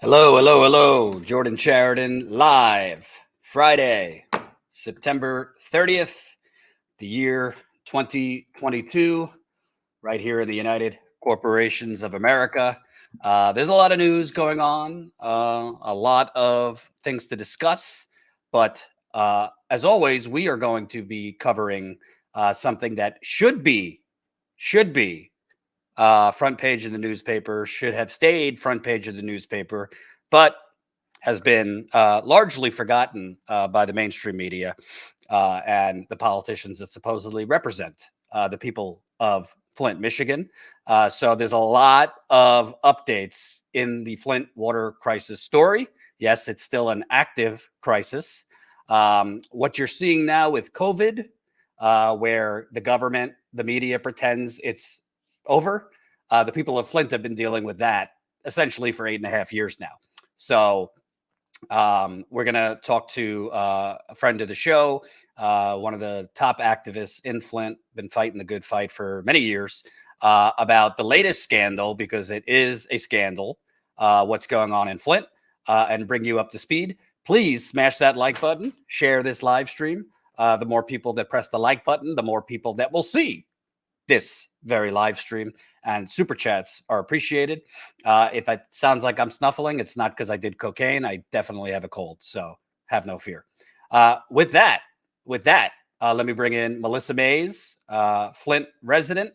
Hello, hello, hello. Jordan Sheridan live Friday, September 30th, the year 2022, right here in the United Corporations of America. There's a lot of news going on, a lot of things to discuss, but as always, we are going to be covering something that should be front page of the newspaper, should have stayed front page of the newspaper, but has been largely forgotten by the mainstream media and the politicians that supposedly represent the people of Flint, Michigan. So there's a lot of updates in the Flint water crisis story. Yes, it's still an active crisis. What you're seeing now with COVID, where the government, the media pretends it's over, the people of Flint have been dealing with that essentially for 8.5 years now. So we're going to talk to a friend of the show, one of the top activists in Flint, been fighting the good fight for many years, about the latest scandal, because it is a scandal, what's going on in Flint, and bring you up to speed. Please smash that like button, share this live stream. The more people that press the like button, the more people that will see this very live stream, and super chats are appreciated. If it sounds like I'm snuffling, it's not because I did cocaine. I definitely have a cold, so have no fear. With that, let me bring in Melissa Mays, Flint resident,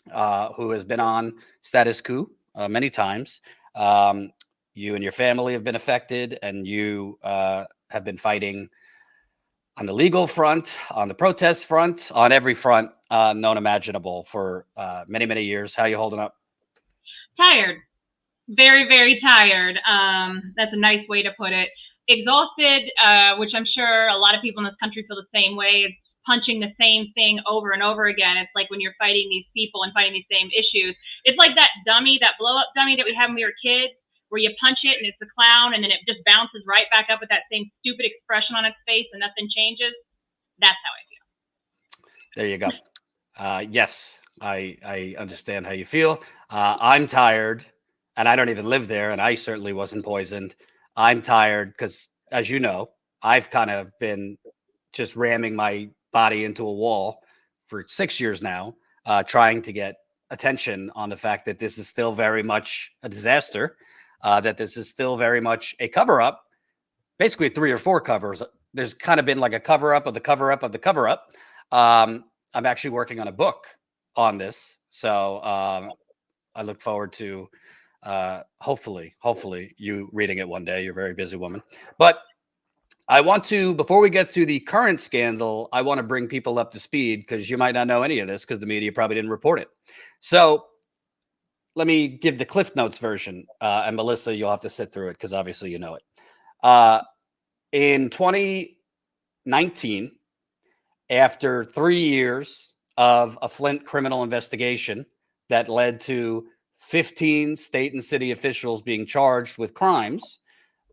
who has been on Status Coup many times. You and your family have been affected, and you have been fighting on the legal front, on the protest front, on every front known imaginable for many, many years. How you holding up? Tired. Very, very tired. That's a nice way to put it. Exhausted, which I'm sure a lot of people in this country feel the same way. It's punching the same thing over and over again. It's like when you're fighting these people and fighting these same issues. It's like that dummy, that blow up dummy that we had when we were kids, where you punch it and it's a clown and then it just bounces right back up with that same stupid expression on its face and nothing changes. That's how I feel. There you go. Yes, I understand how you feel. I'm tired, and I don't even live there, and I certainly wasn't poisoned. I'm tired because, as you know, I've kind of been just ramming my body into a wall for 6 years now, trying to get attention on the fact that this is still very much a disaster, that this is still very much a cover up, basically 3 or 4 covers. There's kind of been like a cover up of the cover up of the cover up. I'm actually working on a book on this, so I look forward to hopefully you reading it one day. You're a very busy woman, but I want to, before we get to the current scandal, I want to bring people up to speed, because you might not know any of this because the media probably didn't report it. So let me give the Cliff Notes version, and Melissa, you'll have to sit through it because obviously you know it. In 2019, after 3 years of a Flint criminal investigation that led to 15 state and city officials being charged with crimes,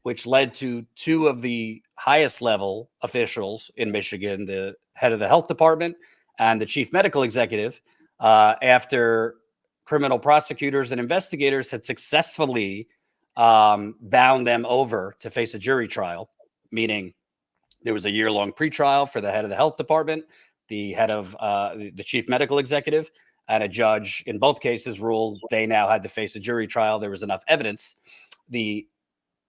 which led to 2 of the highest level officials in Michigan, the head of the health department and the chief medical executive, after criminal prosecutors and investigators had successfully bound them over to face a jury trial, meaning there was a year-long pretrial for the head of the health department, the head of the chief medical executive, and a judge in both cases ruled they now had to face a jury trial. There was enough evidence. The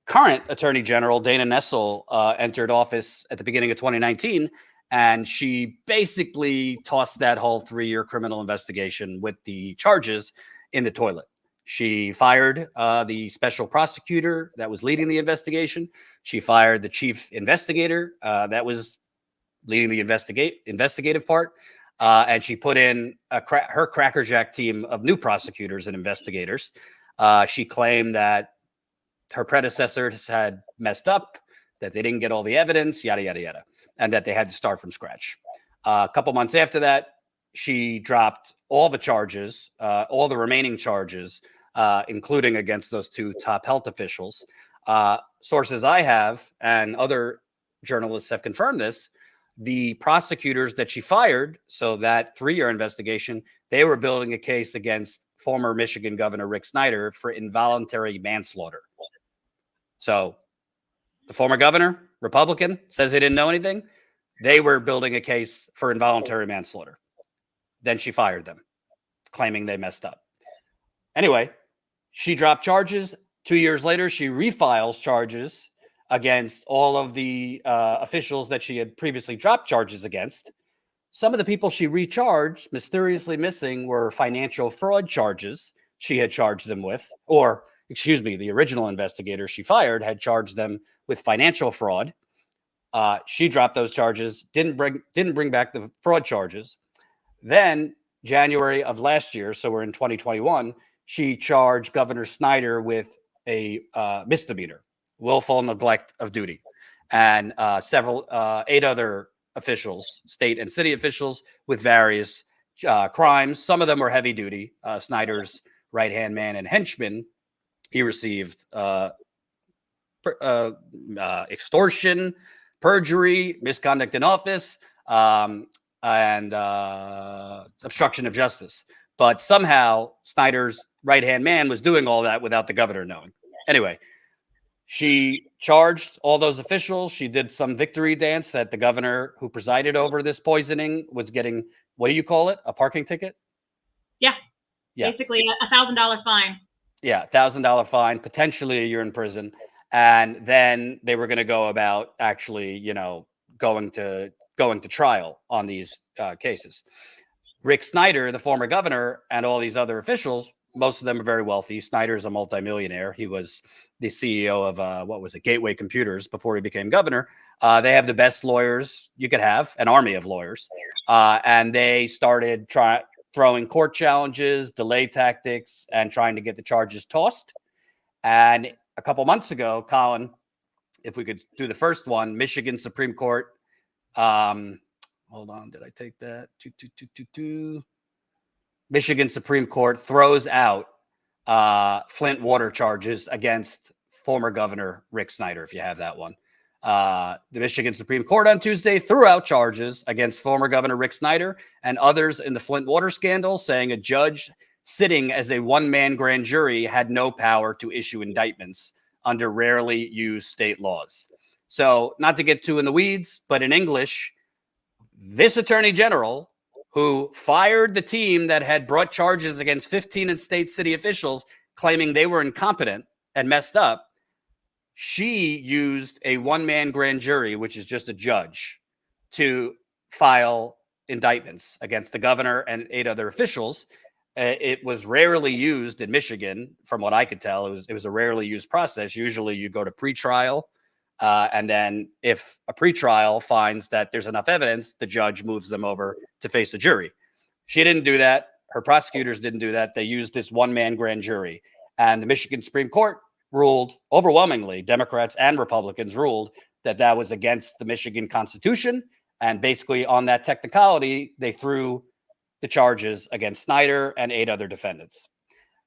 current attorney general, Dana Nessel, entered office at the beginning of 2019, and she basically tossed that whole 3-year criminal investigation with the charges in the toilet. She fired the special prosecutor that was leading the investigation. She fired the chief investigator that was leading the investigative part. And she put in her crackerjack team of new prosecutors and investigators. She claimed that her predecessors had messed up, that they didn't get all the evidence, yada, yada, yada, and that they had to start from scratch. A couple months after that, she dropped all the charges, all the remaining charges, including against those 2 top health officials. Sources I have and other journalists have confirmed this. The prosecutors that she fired, so that 3-year investigation, they were building a case against former Michigan Governor Rick Snyder for involuntary manslaughter. So the former governor, Republican, says he didn't know anything. They were building a case for involuntary manslaughter. Then she fired them, claiming they messed up. Anyway, she dropped charges. 2 years later, she refiles charges against all of the officials that she had previously dropped charges against. Some of the people she recharged, mysteriously missing, were financial fraud charges she had charged them with, or excuse me, the original investigator she fired had charged them with financial fraud. She dropped those charges, didn't bring back the fraud charges. Then January of last year, so we're in 2021, she charged Governor Snyder with a misdemeanor, willful neglect of duty, and 8 other officials, state and city officials, with various crimes. Some of them were heavy duty. Snyder's right-hand man and henchman, he received extortion, perjury, misconduct in office, and obstruction of justice. But somehow Snyder's right-hand man was doing all that without the governor knowing. Anyway, she charged all those officials. She did some victory dance that the governor who presided over this poisoning was getting, what do you call it? A parking ticket? Yeah. Basically $1,000 fine. Yeah, $1,000 fine, potentially a year in prison. And then they were going to go about actually, going to trial on these cases. Rick Snyder, the former governor, and all these other officials, most of them are very wealthy. Snyder's a multimillionaire. He was the CEO of Gateway Computers before he became governor. They have the best lawyers you could have, an army of lawyers, and they started throwing court challenges, delay tactics, and trying to get the charges tossed. And a couple months ago, Colin, if we could do the first one, Michigan Supreme Court. Hold on, did I take that? Michigan Supreme Court throws out Flint water charges against former Governor Rick Snyder, if you have that one. The Michigan Supreme Court on Tuesday threw out charges against former Governor Rick Snyder and others in the Flint water scandal, saying a judge sitting as a one-man grand jury had no power to issue indictments under rarely used state laws. So not to get too in the weeds, but in English, this attorney general who fired the team that had brought charges against 15 and state city officials claiming they were incompetent and messed up, she used a one-man grand jury, which is just a judge, to file indictments against the governor and 8 other officials. It was rarely used in Michigan, from what I could tell. It was a rarely used process. Usually you go to pretrial, and then if a pretrial finds that there's enough evidence, the judge moves them over to face a jury. She didn't do that. Her prosecutors didn't do that. They used this one-man grand jury. And the Michigan Supreme Court ruled overwhelmingly, Democrats and Republicans ruled that that was against the Michigan Constitution. And basically on that technicality, they threw the charges against Snyder and 8 other defendants.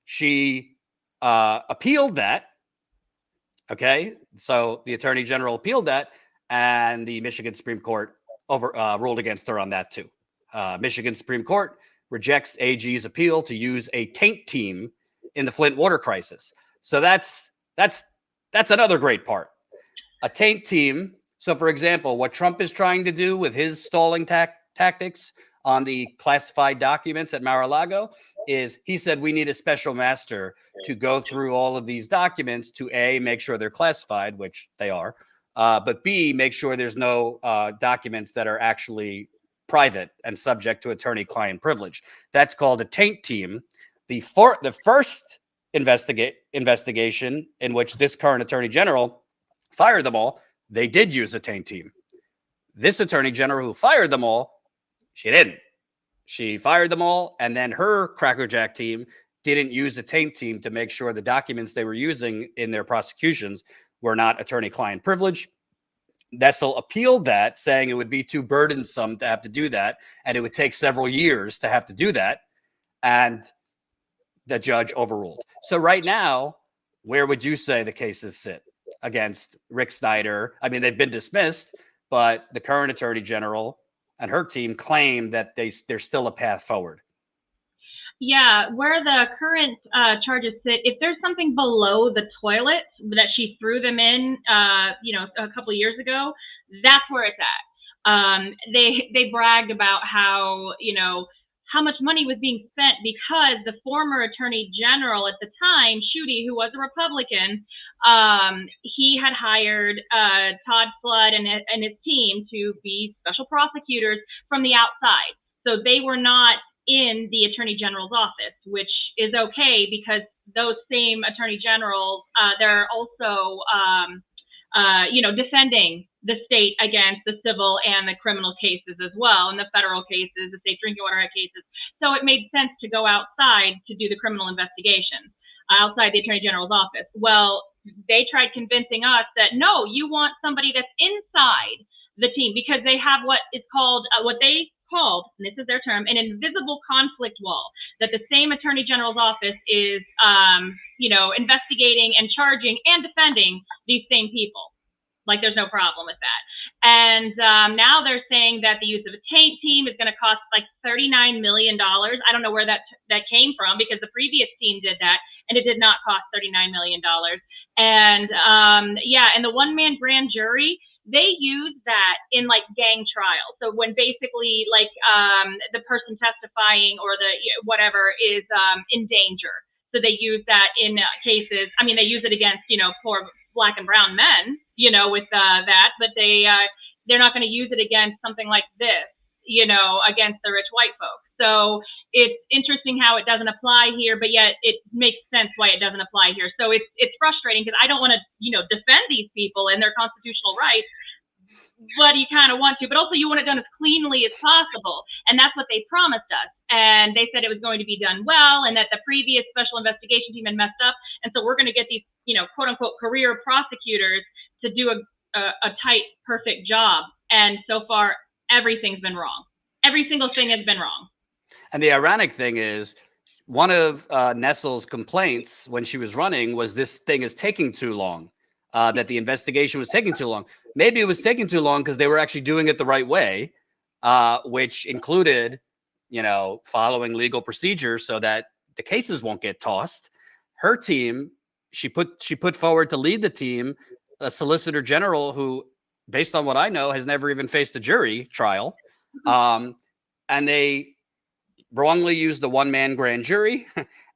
She appealed that. Okay, so the attorney general appealed that, and the Michigan Supreme Court ruled against her on that too. Michigan Supreme Court rejects AG's appeal to use a taint team in the Flint water crisis. So that's another great part. A taint team. So, for example, what Trump is trying to do with his stalling tactics on the classified documents at Mar-a-Lago is he said we need a special master to go through all of these documents to A, make sure they're classified, which they are, but B, make sure there's no documents that are actually private and subject to attorney-client privilege. That's called a taint team. The first investigation in which this current attorney general fired them all, they did use a taint team. This attorney general who fired them all, she didn't. She fired them all, and then her crackerjack team didn't use a taint team to make sure the documents they were using in their prosecutions were not attorney-client privilege. Nessel appealed that, saying it would be too burdensome to have to do that, and it would take several years to have to do that, and the judge overruled. So right now, where would you say the cases sit against Rick Snyder? I mean, they've been dismissed, but the current attorney general and her team claim that there's still a path forward. Yeah, where the current charges sit, if there's something below the toilet that she threw them in, a couple of years ago, that's where it's at. They bragged about how much money was being spent because the former attorney general at the time, Schuette, who was a Republican, he had hired Todd Flood and his team to be special prosecutors from the outside. So they were not in the attorney general's office, which is okay because those same attorney generals, they're also, defending the state against the civil and the criminal cases as well, and the federal cases, the Safe Drinking Water Act cases. So it made sense to go outside to do the criminal investigation outside the attorney general's office. Well, they tried convincing us that no, you want somebody that's inside the team because they have what is called what they called, and this is their term, an invisible conflict wall, that the same attorney general's office is, investigating and charging and defending these same people. Like there's no problem with that. And now they're saying that the use of a taint team is going to cost like $39 million. I don't know where that came from because the previous team did that and it did not cost $39 million. And and the one-man grand jury, they use that in like gang trials. So when basically like the person testifying or the whatever is in danger. So they use that in cases. I mean, they use it against poor Black and brown men, with that, but they're not going to use it against something like this, against the rich white folks. So it's interesting how it doesn't apply here, but yet it makes sense why it doesn't apply here. So it's frustrating because I don't want to, defend these people and their constitutional rights, but you kind of want to, but also you want it done as cleanly as possible. And that's what they promised us. And they said it was going to be done well and that the previous special investigation team had messed up. And so we're going to get these, quote unquote, career prosecutors to do a tight, perfect job. And so far, everything's been wrong. Every single thing has been wrong. And the ironic thing is, one of Nestle's complaints when she was running was this thing is taking too long, that the investigation was taking too long. Maybe it was taking too long because they were actually doing it the right way, which included, following legal procedures so that the cases won't get tossed. Her team, she put forward to lead the team, a solicitor general who, based on what I know, has never even faced a jury trial. And they wrongly used the one-man grand jury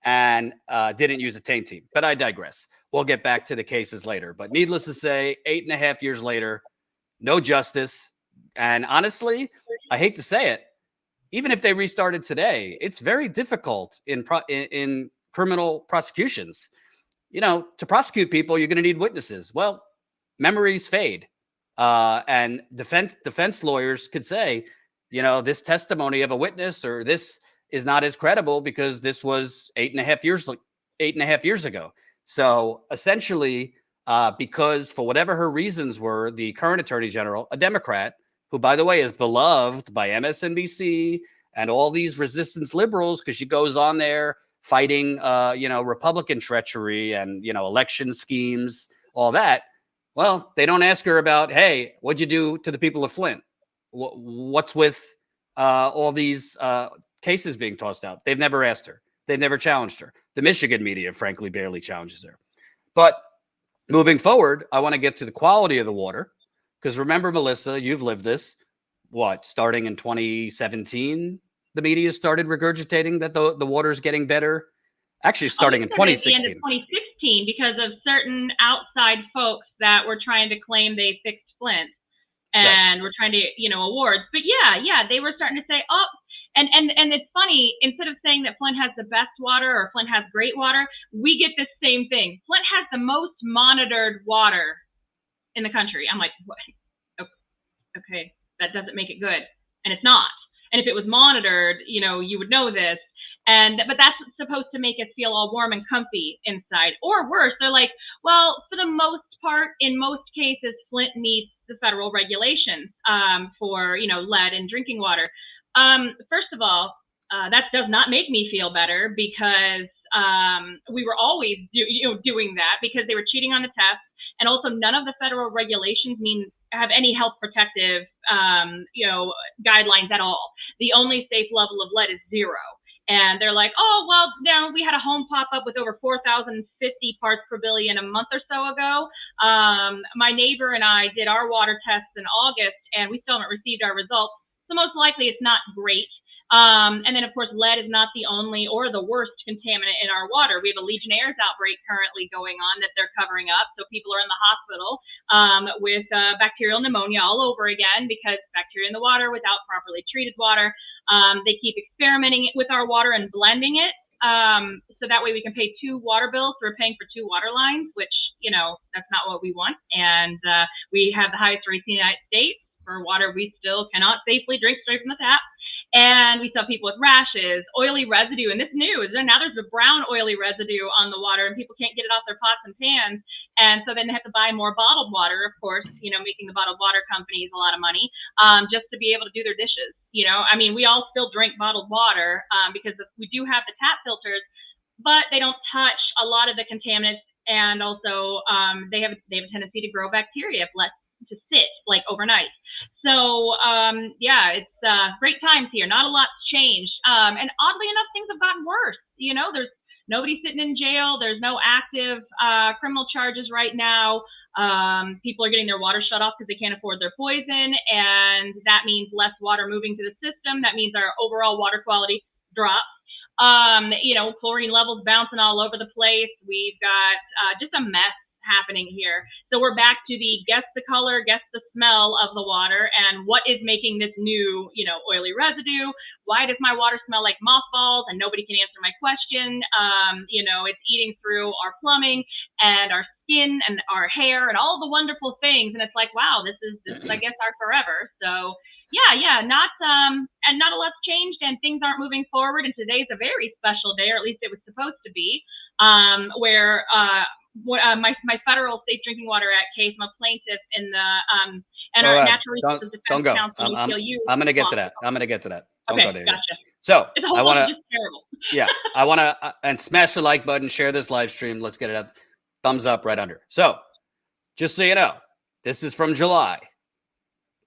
and didn't use a taint team. But I digress. We'll get back to the cases later. But needless to say, 8.5 years later, no justice. And honestly, I hate to say it, even if they restarted today, it's very difficult in criminal prosecutions. To prosecute people, you're going to need witnesses. Well, memories fade. And defense lawyers could say, this testimony of a witness or this is not as credible because this was 8.5 years ago. So essentially, because for whatever her reasons were, the current attorney general, a Democrat, who, by the way, is beloved by MSNBC and all these resistance liberals, because she goes on there fighting, Republican treachery and, election schemes, all that. Well, they don't ask her about, hey, what'd you do to the people of Flint? What's with all these cases being tossed out? They've never asked her. They've never challenged her. The Michigan media, frankly, barely challenges her. But moving forward, I want to get to the quality of the water. Because remember, Melissa, you've lived this. Starting in 2017, the media started regurgitating that the water is getting better. Actually, starting in 2016. At the end of 2016, because of certain outside folks that were trying to claim they fixed Flint and were trying to, awards. But yeah, they were starting to say, oh, and it's funny, instead of saying that Flint has the best water or Flint has great water, we get this same thing. Flint has the most monitored water in the country. I'm like, what? Okay, that doesn't make it good. And it's not. And if it was monitored, you would know this. But that's supposed to make us feel all warm and comfy inside. Or worse, they're like, well, for the most part, in most cases, Flint meets the federal regulations for, lead in drinking water. First of all, that does not make me feel better because we were always doing that because they were cheating on the test. And also none of the federal regulations have any health protective, guidelines at all. The only safe level of lead is 0. And they're like, oh, well, we had a home pop up with over 4,050 parts per billion a month or so ago. My neighbor and I did our water tests in August, and we still haven't received our results. So most likely it's not great. And then, of course, lead is not the only or the worst contaminant in our water. We have a Legionnaires outbreak currently going on that they're covering up. So people are in the hospital with bacterial pneumonia all over again because bacteria in the water without properly treated water. They keep experimenting with our water and blending it. So that way we can pay 2 water bills. So we're paying for 2 water lines, which, that's not what we want. And we have the highest rates in the United States for water we still cannot safely drink straight from the tap. And we saw people with rashes, oily residue, and this news. And now there's a brown oily residue on the water, and people can't get it off their pots and pans. And so then they have to buy more bottled water, of course, making the bottled water companies a lot of money just to be able to do their dishes. We all still drink bottled water because we do have the tap filters, but they don't touch a lot of the contaminants. And also they have a tendency to grow bacteria if left to sit like overnight. So it's great times here. Not a lot's changed. And oddly enough, things have gotten worse. There's nobody sitting in jail. There's no active criminal charges right now. People are getting their water shut off because they can't afford their poison. And that means less water moving to the system. That means our overall water quality drops. Chlorine levels bouncing all over the place. We've got just a mess happening here. So we're back to the guess the color, guess the smell of the water, and what is making this new, oily residue? Why does my water smell like mothballs? And nobody can answer my question. It's eating through our plumbing and our skin and our hair and all the wonderful things. And it's like, wow, this is I guess our forever. So not a lot's changed, and things aren't moving forward. And today's a very special day, or at least it was supposed to be, where my federal Safe Drinking Water Act case, I'm a plaintiff in the and our Natural Resources Defense Council. I'm going to get to that. Don't okay, go there. Gotcha. So it's a whole lot just terrible. Yeah, I want to and smash the like button, share this live stream. Let's get it up. Thumbs up right under. So, just so you know, this is from July.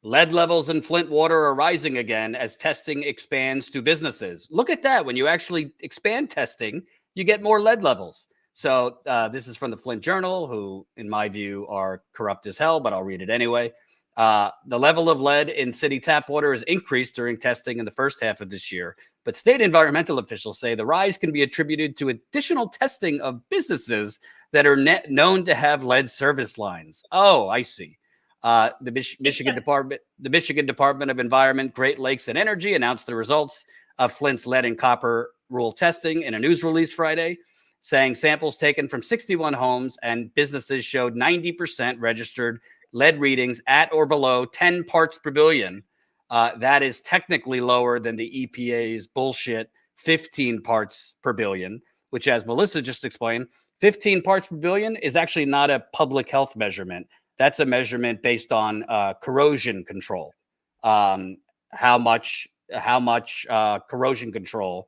Lead levels in Flint water are rising again as testing expands to businesses. Look at that. When you actually expand testing, you get more lead levels. So this is from the Flint Journal, who, in my view, are corrupt as hell, but I'll read it anyway. The level of lead in city tap water has increased during testing in the first half of this year, but state environmental officials say the rise can be attributed to additional testing of businesses that are known to have lead service lines. Oh, I see. The Michigan Department of Environment, Great Lakes and Energy announced the results of Flint's lead and copper rule testing in a news release Friday, saying samples taken from 61 homes and businesses showed 90% registered lead readings at or below 10 parts per billion. That is technically lower than the EPA's bullshit 15 parts per billion, which, as Melissa just explained, 15 parts per billion is actually not a public health measurement. That's a measurement based on corrosion control. How much corrosion control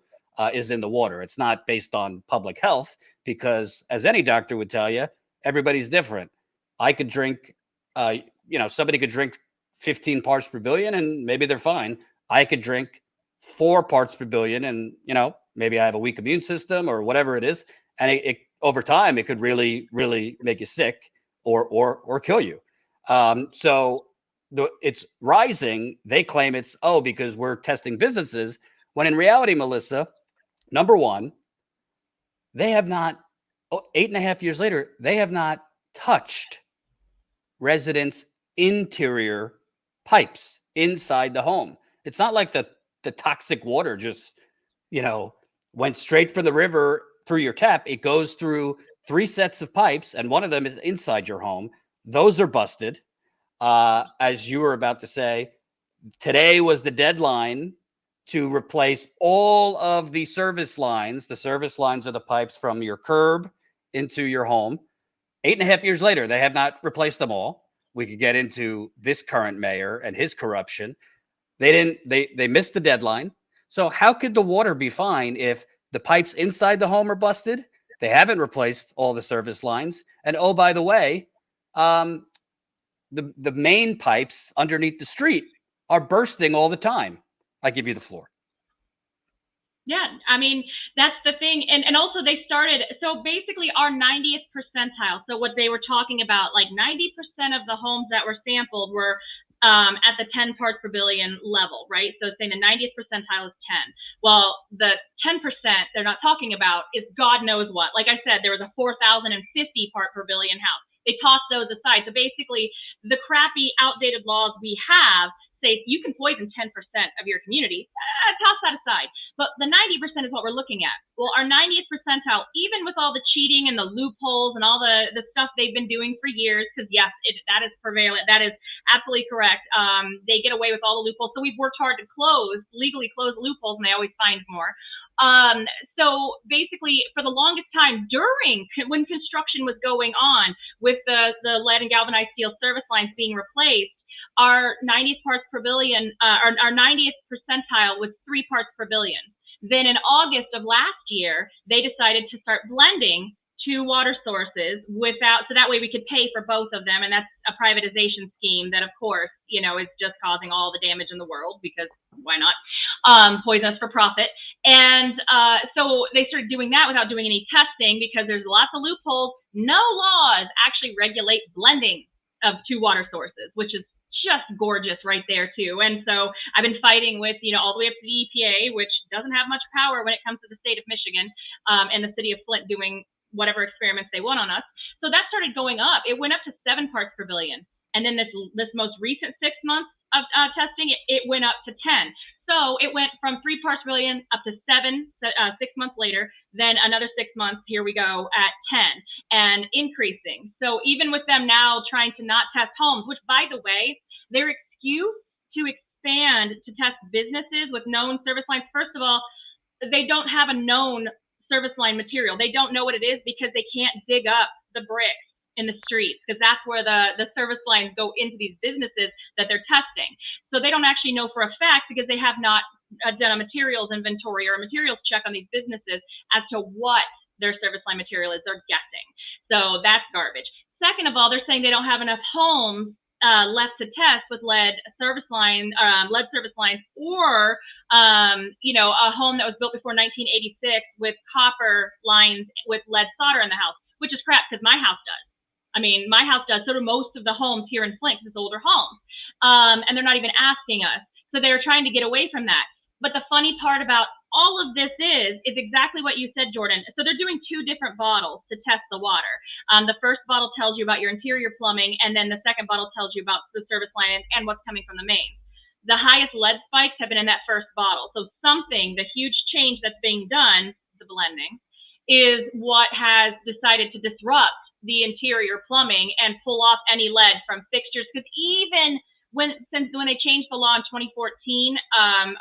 is in the water. It's not based on public health because, as any doctor would tell you, everybody's different. I could drink, somebody could drink 15 parts per billion and maybe they're fine. I could drink 4 parts per billion and, maybe I have a weak immune system or whatever it is. And it over time, it could really, really make you sick or kill you. So it's rising. They claim it's, because we're testing businesses, when in reality, Melissa, number one, they have not, 8.5 years later, they have not touched residents' interior pipes inside the home. It's not like the toxic water just, went straight from the river through your tap. It goes through 3 sets of pipes, and one of them is inside your home. Those are busted. As you were about to say, today was the deadline to replace all of the service lines. The service lines are the pipes from your curb into your home. 8.5 years later, they have not replaced them all. We could get into this current mayor and his corruption. They missed the deadline. So how could the water be fine if the pipes inside the home are busted? They haven't replaced all the service lines. And oh, by the way, the main pipes underneath the street are bursting all the time. I give you the floor. Yeah, I mean, that's the thing. And also they started, so basically our 90th percentile. So what they were talking about, like 90% of the homes that were sampled were at the 10 parts per billion level, right? So saying the 90th percentile is 10. Well, the 10% they're not talking about is God knows what. Like I said, there was a 4,050 part per billion house. They tossed those aside. So basically, the crappy, outdated laws we have say you can poison 10% of your community. Toss that aside. But the 90% is what we're looking at. Well, our 90th percentile, even with all the cheating and the loopholes and all the stuff they've been doing for years, because yes, that is prevalent. That is absolutely correct. They get away with all the loopholes. So we've worked hard to legally close loopholes, and they always find more. So basically, for the longest time, when construction was going on with the lead and galvanized steel service lines being replaced, our 90th parts per billion, our 90th percentile was 3 parts per billion. Then in August of last year, they decided to start blending 2 water sources so that way we could pay for both of them. And that's a privatization scheme that, of course, is just causing all the damage in the world, because why not? Poison us for profit. And so they started doing that without doing any testing, because there's lots of loopholes. No laws actually regulate blending of 2 water sources, which is just gorgeous right there too. And so I've been fighting with, all the way up to the EPA, which doesn't have much power when it comes to the state of Michigan, and the city of Flint doing whatever experiments they want on us. So that started going up. It went up to 7 parts per billion. And then this most recent 6 months of testing, it went up to 10. So it went from 3 parts per billion up to 7, 6 months later. Then another 6 months, here we go at 10 and increasing. So even with them now trying to not test homes, which, by the way, their excuse to expand to test businesses with known service lines, first of all, they don't have a known service line material. They don't know what it is because they can't dig up the bricks in the streets, because that's where the service lines go into these businesses that they're testing. So they don't actually know for a fact, because they have not done a materials inventory or a materials check on these businesses as to what their service line material is. They're guessing. So that's garbage. Second of all, they're saying they don't have enough homes left to test with lead service lines, or a home that was built before 1986 with copper lines with lead solder in the house, which is crap, because my house does. I mean, my house does. So do most of the homes here in Flint, because it's older homes, and they're not even asking us. So they're trying to get away from that. But the funny part about all of this is exactly what you said, Jordan. So they're doing 2 different bottles to test the water. The first bottle tells you about your interior plumbing, and then the second bottle tells you about the service line and what's coming from the main. The highest lead spikes have been in that first bottle. So the huge change that's being done, the blending, is what has decided to disrupt the interior plumbing and pull off any lead from fixtures. Because even since when they changed the law in 2014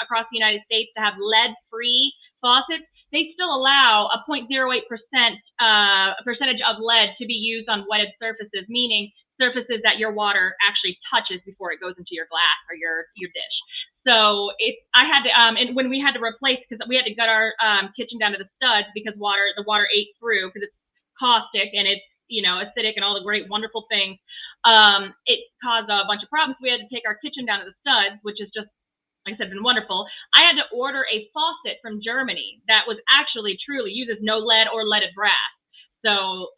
across the United States to have lead-free faucets, they still allow a 0.08% percentage of lead to be used on wetted surfaces, meaning surfaces that your water actually touches before it goes into your glass or your dish. So I had to, and when we had to replace, because we had to gut our kitchen down to the studs because the water ate through, because it's caustic and it's acidic and all the great wonderful things. It caused a bunch of problems. We had to take our kitchen down to the studs, which is just, like I said, been wonderful. I had to order a faucet from Germany that was actually truly uses no lead or leaded brass. So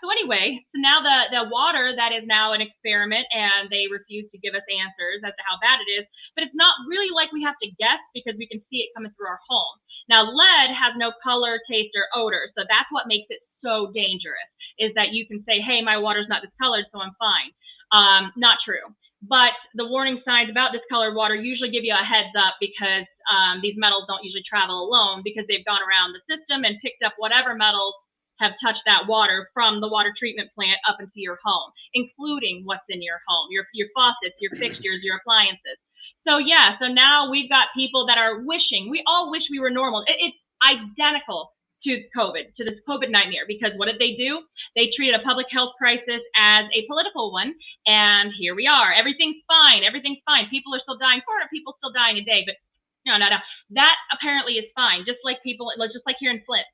so anyway, so now the water, that is now an experiment, and they refuse to give us answers as to how bad it is. But it's not really like we have to guess, because we can see it coming through our home. Now, lead has no color, taste, or odor, so that's what makes it so dangerous, is that you can say, hey, my water's not discolored, so I'm fine. Not true. But the warning signs about discolored water usually give you a heads up, because these metals don't usually travel alone, because they've gone around the system and picked up whatever metals have touched that water from the water treatment plant up into your home, including what's in your home, your faucets, your fixtures, your appliances. So so now we've got people that are we all wish we were normal. It's identical to COVID, to this COVID nightmare, because what did they do? They treated a public health crisis as a political one, and here we are. Everything's fine. Everything's fine. People are still dying. 400 people still dying a day, but no. That apparently is fine. Just like here in Flint.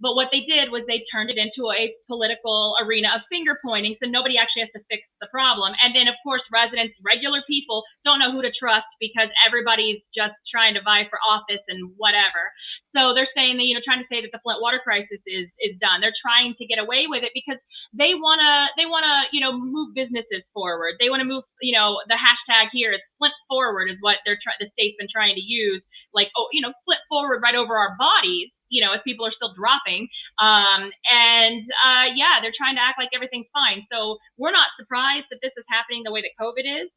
But what they did was they turned it into a political arena of finger pointing, so nobody actually has to fix the problem. And then, of course, residents, regular people, don't know who to trust because everybody's just trying to vie for office and whatever. So they're saying that, trying to say that the Flint water crisis is done. They're trying to get away with it because they wanna, move businesses forward. They want to move, the hashtag here is Flint forward is what the state's been trying to use. Like, Flint forward right over our bodies, if people are still dropping. They're trying to act like everything's fine. So we're not surprised that this is happening the way that COVID is.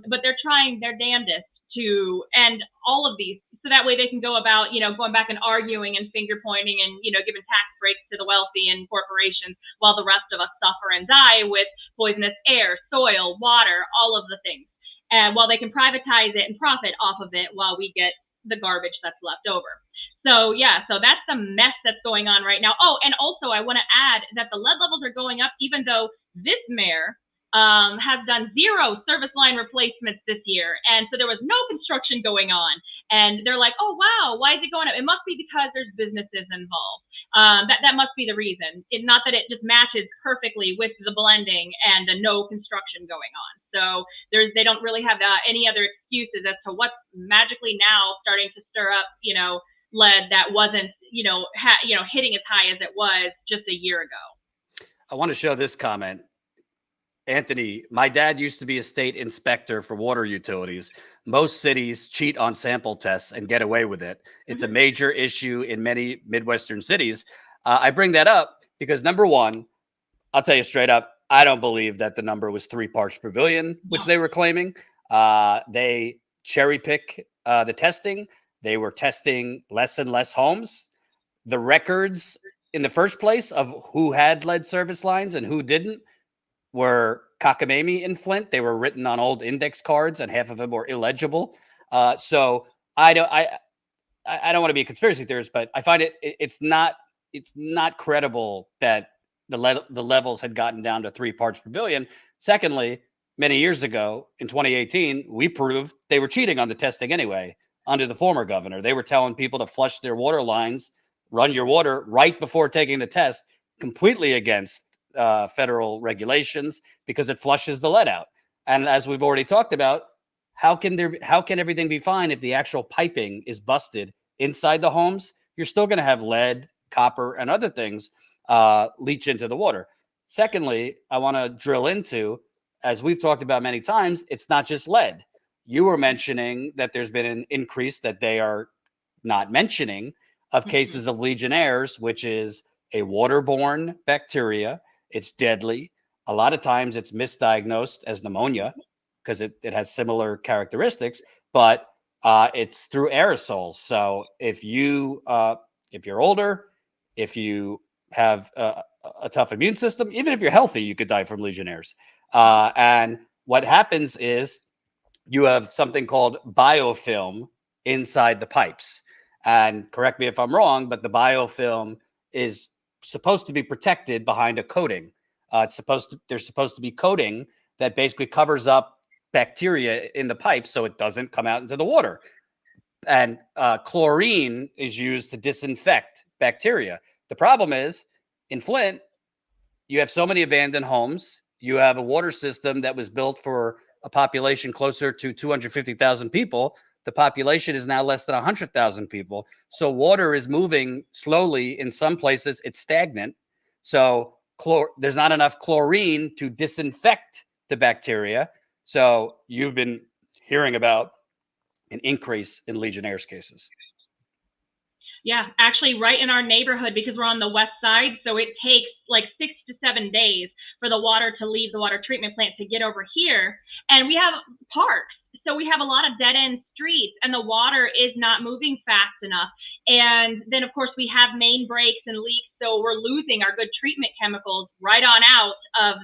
But they're trying their damnedest to end all of these so that way they can go about, going back and arguing and finger pointing and, giving tax breaks to the wealthy and corporations while the rest of us suffer and die with poisonous air, soil, water, all of the things. And while they can privatize it and profit off of it while we get the garbage that's left over. So that's the mess that's going on right now. Oh, and also I want to add that the lead levels are going up even though this mayor has done 0 service line replacements this year. And so there was no construction going on. And they're like, oh, wow, why is it going up? It must be because there's businesses involved. That must be the reason. Not that it just matches perfectly with the blending and the no construction going on. So they don't really have any other excuses as to what's magically now starting to stir up, lead that wasn't, hitting as high as it was just a year ago. I want to show this comment. Anthony, my dad used to be a state inspector for water utilities. Most cities cheat on sample tests and get away with it. It's a major issue in many Midwestern cities. I bring that up because, number one, I'll tell you straight up, I don't believe that the number was 3 parts per billion, which they were claiming. They cherry pick the testing. They were testing less and less homes. The records in the first place of who had lead service lines and who didn't were cockamamie in Flint. They were written on old index cards, and half of them were illegible. So I don't want to be a conspiracy theorist, but I find it's not credible that the levels had gotten down to 3 parts per billion. Secondly, many years ago in 2018, we proved they were cheating on the testing anyway. Under the former governor, they were telling people to flush their water lines, run your water right before taking the test, completely against federal regulations because it flushes the lead out. And as we've already talked about, how can everything be fine if the actual piping is busted inside the homes? You're still going to have lead, copper, and other things leach into the water. Secondly, I want to drill into, as we've talked about many times, it's not just lead. You were mentioning that there's been an increase that they are not mentioning of cases of Legionnaires, which is a waterborne bacteria. It's deadly. A lot of times it's misdiagnosed as pneumonia because it has similar characteristics, but it's through aerosols. So if you're older, if you have a tough immune system, even if you're healthy, you could die from Legionnaires. And what happens is you have something called biofilm inside the pipes. And correct me if I'm wrong, but the biofilm is supposed to be protected behind a coating. There's supposed to be coating that basically covers up bacteria in the pipes so it doesn't come out into the water. And chlorine is used to disinfect bacteria. The problem is in Flint, you have so many abandoned homes. You have a water system that was built for a population closer to 250,000 people. The population is now less than 100,000 people. So water is moving slowly. In some places, it's stagnant. So there's not enough chlorine to disinfect the bacteria. So you've been hearing about an increase in Legionnaires cases. Yeah, actually right in our neighborhood, because we're on the west side, so it takes like 6 to 7 days for the water to leave the water treatment plant to get over here. And we have parks, so we have a lot of dead-end streets, and the water is not moving fast enough. And then, of course, we have main breaks and leaks, so we're losing our good treatment chemicals right on out of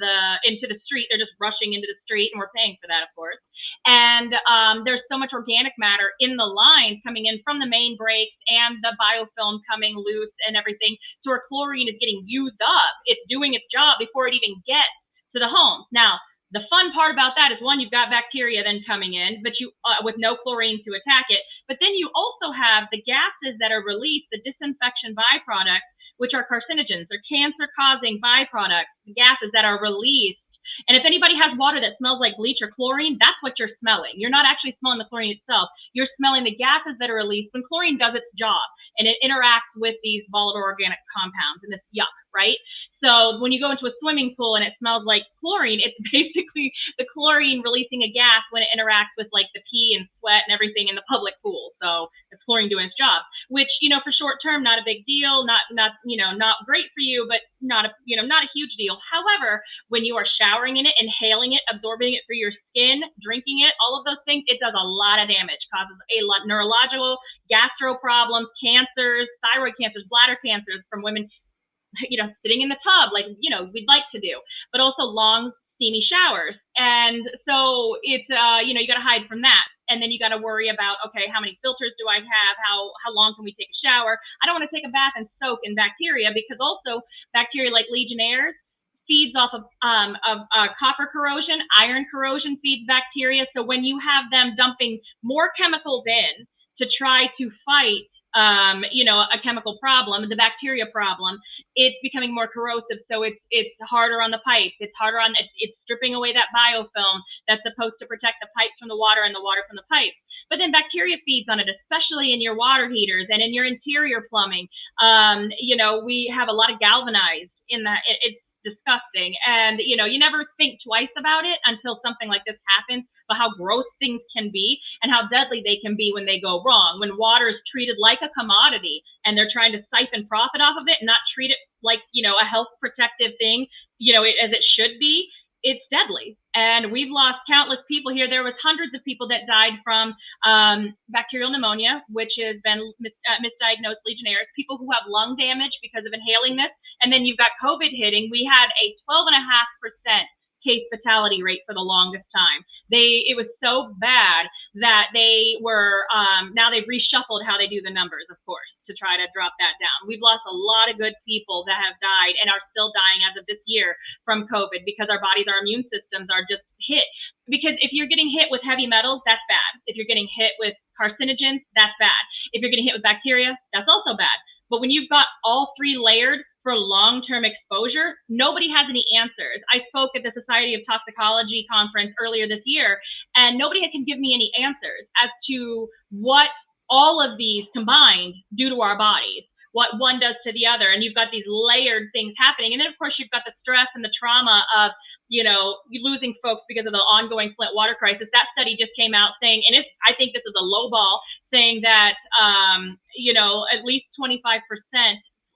into the street. They're just rushing into the street, and we're paying for that, of course. And there's so much organic matter in the lines coming in from the main breaks and the biofilm coming loose and everything. So our chlorine is getting used up. It's doing its job before it even gets to the homes. Now, the fun part about that is, one, you've got bacteria then coming in, but you with no chlorine to attack it. But then you also have the gases that are released, the disinfection byproducts, which are carcinogens. They're cancer-causing byproducts, gases that are released. And if anybody has water that smells like bleach or chlorine, that's what you're smelling. You're not actually smelling the chlorine itself. You're smelling the gases that are released when chlorine does its job and it interacts with these volatile organic compounds and this yuck, right? So when you go into a swimming pool and it smells like chlorine, it's basically the chlorine releasing a gas when it interacts with like the pee and sweat and everything in the public pool. So it's chlorine doing its job, which, you know, for short term, not a big deal, not great for you, but not a huge deal. However, when you are showering in it, inhaling it, absorbing it through your skin, drinking it, all of those things, it does a lot of damage, causes a lot neurological, gastro problems, cancers, thyroid cancers, bladder cancers from women, you know, sitting in the tub like, you know, we'd like to do, but also long, steamy showers. And so it's, you got to hide from that. And then you got to worry about, okay, how many filters do I have? How long can we take a shower? I don't want to take a bath and soak in bacteria, because also bacteria like Legionnaires feeds off of copper corrosion, iron corrosion feeds bacteria. So when you have them dumping more chemicals in to try to fight a chemical problem, the bacteria problem, it's becoming more corrosive. So it's harder on the pipes. It's harder on, it's stripping away that biofilm that's supposed to protect the pipes from the water and the water from the pipes. But then bacteria feeds on it, especially in your water heaters and in your interior plumbing. We have a lot of galvanized in that. It's disgusting. And, you never think twice about it until something like this happens, but how gross things can be and how deadly they can be when they go wrong. When water is treated like a commodity and they're trying to siphon profit off of it and not treat it like, a health protective thing, as it should be, it's deadly. And we've lost countless people here. There was hundreds of people that died from bacterial pneumonia, which has been misdiagnosed Legionnaires, people who have lung damage because of inhaling this. And then you've got COVID hitting. We had a 12.5% case fatality rate for the longest time. It was so bad that they were, now they've reshuffled how they do the numbers, of course, to try to drop that down. We've lost a lot of good people that have died and are still dying as of this year from COVID, because our bodies, our immune systems are just hit. Because if you're getting hit with heavy metals, that's bad. If you're getting hit with carcinogens, that's bad. If you're getting hit with bacteria, that's also bad. But when you've got all three layered for long-term exposure, nobody has any answers. I spoke at the Society of Toxicology conference earlier this year, and nobody can give me any answers as to what all of these combined do to our bodies, what one does to the other. And you've got these layered things happening. And then, of course, you've got the stress and the trauma of, losing folks because of the ongoing Flint water crisis. That study just came out saying, and I think this is a low ball, saying that, at least 25%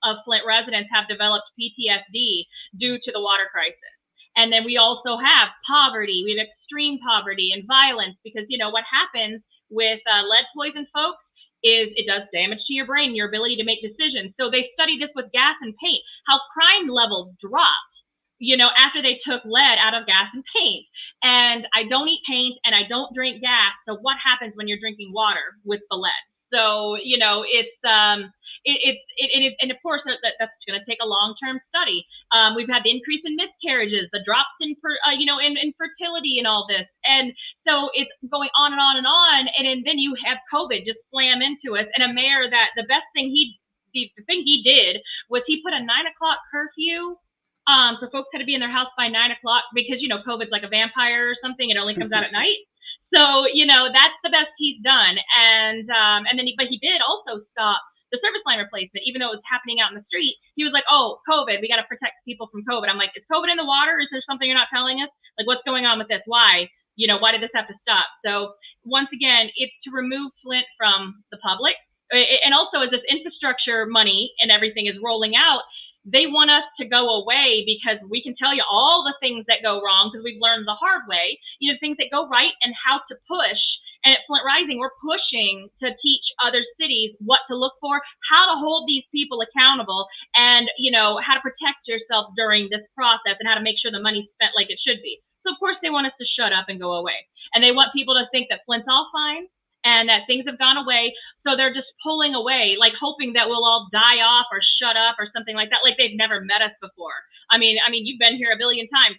of Flint residents have developed PTSD due to the water crisis. And then we also have poverty. We have extreme poverty and violence, because, what happens with lead poison folks is it does damage to your brain, your ability to make decisions. So they studied this with gas and paint, how crime levels dropped, after they took lead out of gas and paint. And I don't eat paint and I don't drink gas. So what happens when you're drinking water with the lead? So, it's and of course that's going to take a long-term study. We've had the increase in miscarriages, the drops in fertility and all this. And so it's going on and on and on. And then you have COVID just slam into us, and a mayor that the thing he did was he put a 9 o'clock curfew. So folks had to be in their house by 9 o'clock, because, COVID's like a vampire or something. It only comes out at night. So, that's the best he's done. But he did also stop the service line replacement, even though it was happening out in the street. He was like, oh, COVID, we got to protect people from COVID. I'm like, is COVID in the water? Is there something you're not telling us? Like, what's going on with this? Why? Why did this have to stop? So once again, it's to remove Flint from the public. And also, as this infrastructure money and everything is rolling out, they want us to go away, because we can tell you all the things that go wrong, because we've learned the hard way, things that go right and how to push. And at Flint Rising, we're pushing to teach other cities what to look for, how to hold these people accountable, and, how to protect yourself during this process, and how to make sure the money's spent like it should be. So, of course, they want us to shut up and go away. And they want people to think that Flint's all fine and that things have gone away. So they're just pulling away, like hoping that we'll all die off or shut up or something like that, like they've never met us before. I mean, you've been here a billion times,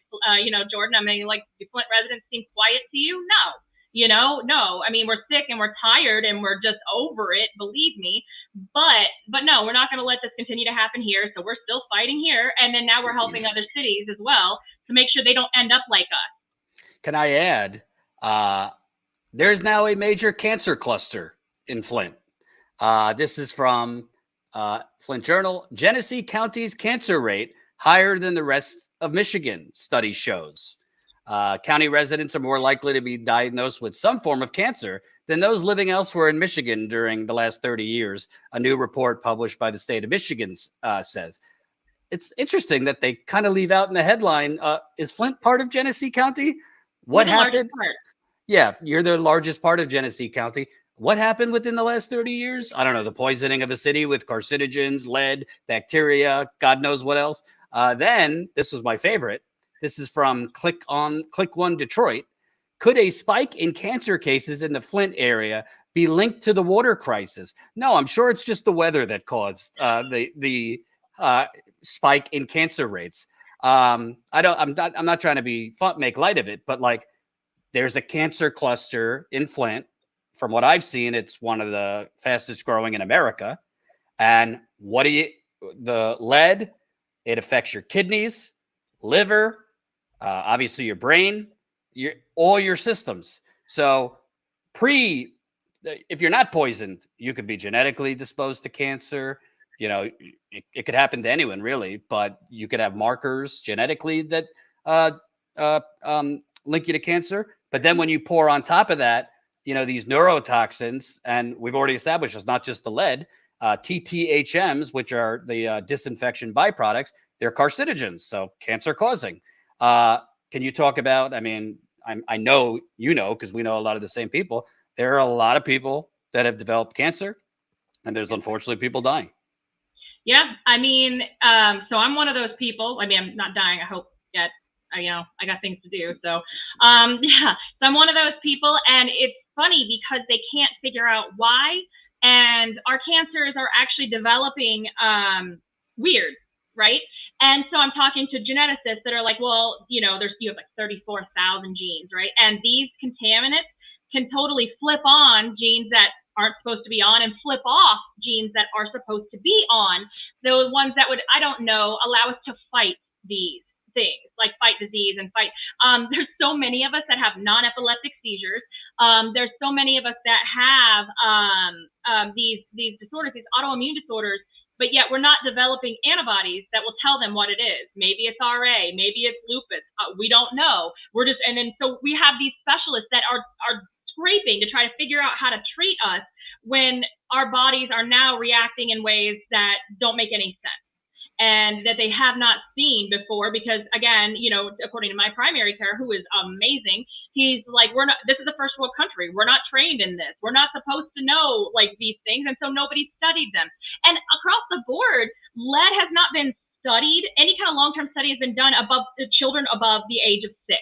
Jordan. I mean, like, do Flint residents seem quiet to you? No. No, I mean, we're sick and we're tired and we're just over it, believe me. But no, we're not going to let this continue to happen here. So we're still fighting here. And then now we're helping other cities as well to make sure they don't end up like us. Can I add, there's now a major cancer cluster in Flint. This is from Flint Journal. Genesee County's cancer rate higher than the rest of Michigan, study shows. County residents are more likely to be diagnosed with some form of cancer than those living elsewhere in Michigan during the last 30 years, a new report published by the state of Michigan says. It's interesting that they kind of leave out in the headline, is Flint part of Genesee County? What happened? Yeah, you're the largest part of Genesee County. What happened within the last 30 years? I don't know, the poisoning of the city with carcinogens, lead, bacteria, God knows what else. Then, this was my favorite. This is from Click One Detroit. Could a spike in cancer cases in the Flint area be linked to the water crisis? No, I'm sure it's just the weather that caused the spike in cancer rates. I'm not trying to make light of it, but like there's a cancer cluster in Flint. From what I've seen, it's one of the fastest growing in America. And the lead, it affects your kidneys, liver, obviously your brain, all your systems. So if you're not poisoned, you could be genetically disposed to cancer. It could happen to anyone really, but you could have markers genetically that link you to cancer. But then when you pour on top of that, these neurotoxins, and we've already established it's not just the lead, TTHMs, which are the disinfection byproducts, they're carcinogens, so cancer causing. Can you talk about, I know, because we know a lot of the same people, there are a lot of people that have developed cancer, and there's unfortunately people dying. Yeah, so I'm one of those people. I'm not dying, I hope yet. I got things to do. So, so I'm one of those people, and it's funny because they can't figure out why, and our cancers are actually developing weird, right? And so I'm talking to geneticists that are like, well, you have like 34,000 genes, right? And these contaminants can totally flip on genes that aren't supposed to be on and flip off genes that are supposed to be on. The ones that would, allow us to fight these things, like fight disease and fight. There's so many of us that have non-epileptic seizures. There's so many of us that have these disorders, these autoimmune disorders, but yet we're not developing antibodies that will tell them what it is. Maybe it's RA, maybe it's lupus. We don't know. So we have these specialists that are scraping to try to figure out how to treat us when our bodies are now reacting in ways that don't make any sense and that they have not seen before. Because again, according to my primary care, who is amazing, he's like, this is a first world country. We're not trained in this. We're not supposed to know like these things. And so nobody studied them. And across the board, lead has not been studied. Any kind of long-term study has been done above the children above the age of 6.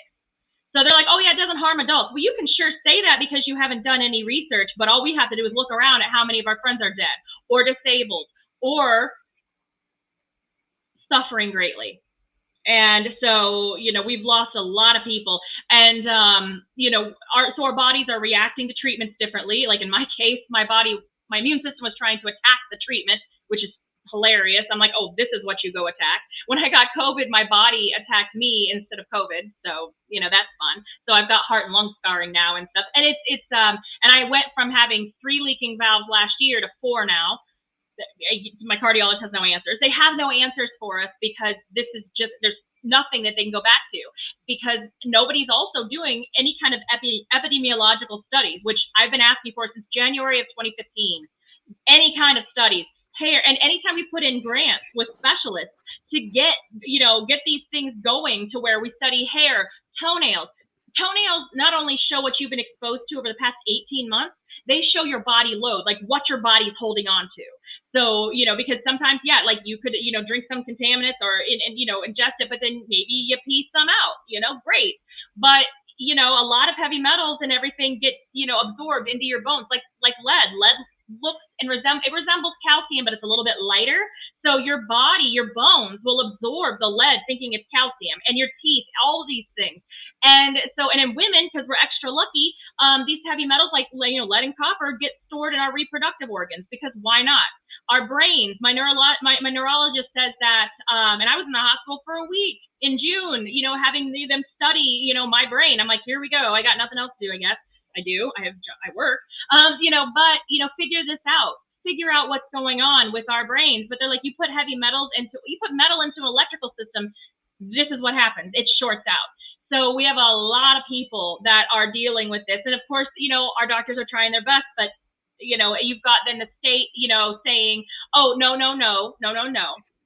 So they're like, oh yeah, it doesn't harm adults. Well, you can sure say that because you haven't done any research, but all we have to do is look around at how many of our friends are dead or disabled or suffering greatly. And so, we've lost a lot of people, and, our bodies are reacting to treatments differently. Like in my case, my immune system was trying to attack the treatment, which is hilarious. I'm like, oh, this is what you go attack. When I got COVID, my body attacked me instead of COVID. So, that's fun. So I've got heart and lung scarring now and stuff. And and I went from having 3 leaking valves last year to 4 now. My cardiologist has no answers. They have no answers for us because this is just, there's nothing that they can go back to because nobody's also doing any kind of epidemiological studies, which I've been asking for since January of 2015. Any kind of studies. Hair, and anytime we put in grants with specialists to get these things going to where we study hair, toenails not only show what you've been exposed to over the past 18 months, they show your body load, like what your body's holding on to. So, because sometimes, like you could, drink some contaminants or, ingest it, but then maybe you pee some out, great. But, a lot of heavy metals and everything gets, absorbed into your bones, like lead. Lead looks and resembles calcium, but it's a little bit lighter. So your body, your bones will absorb the lead thinking it's calcium, and your teeth, all of these things. And in women, because we're extra lucky, these heavy metals like lead and copper get stored in our reproductive organs, because why not? Our brains, my neurologist says that, and I was in the hospital for a week in June, having them study, my brain. I'm like, here we go. I got nothing else to do, I guess. I do. I work. But figure this out. Figure out what's going on with our brains. But they're like, you put metal into an electrical system, this is what happens. It shorts out. So we have a lot of people that are dealing with this. And of course, our doctors are trying their best, but you've got then the state, saying, oh, no,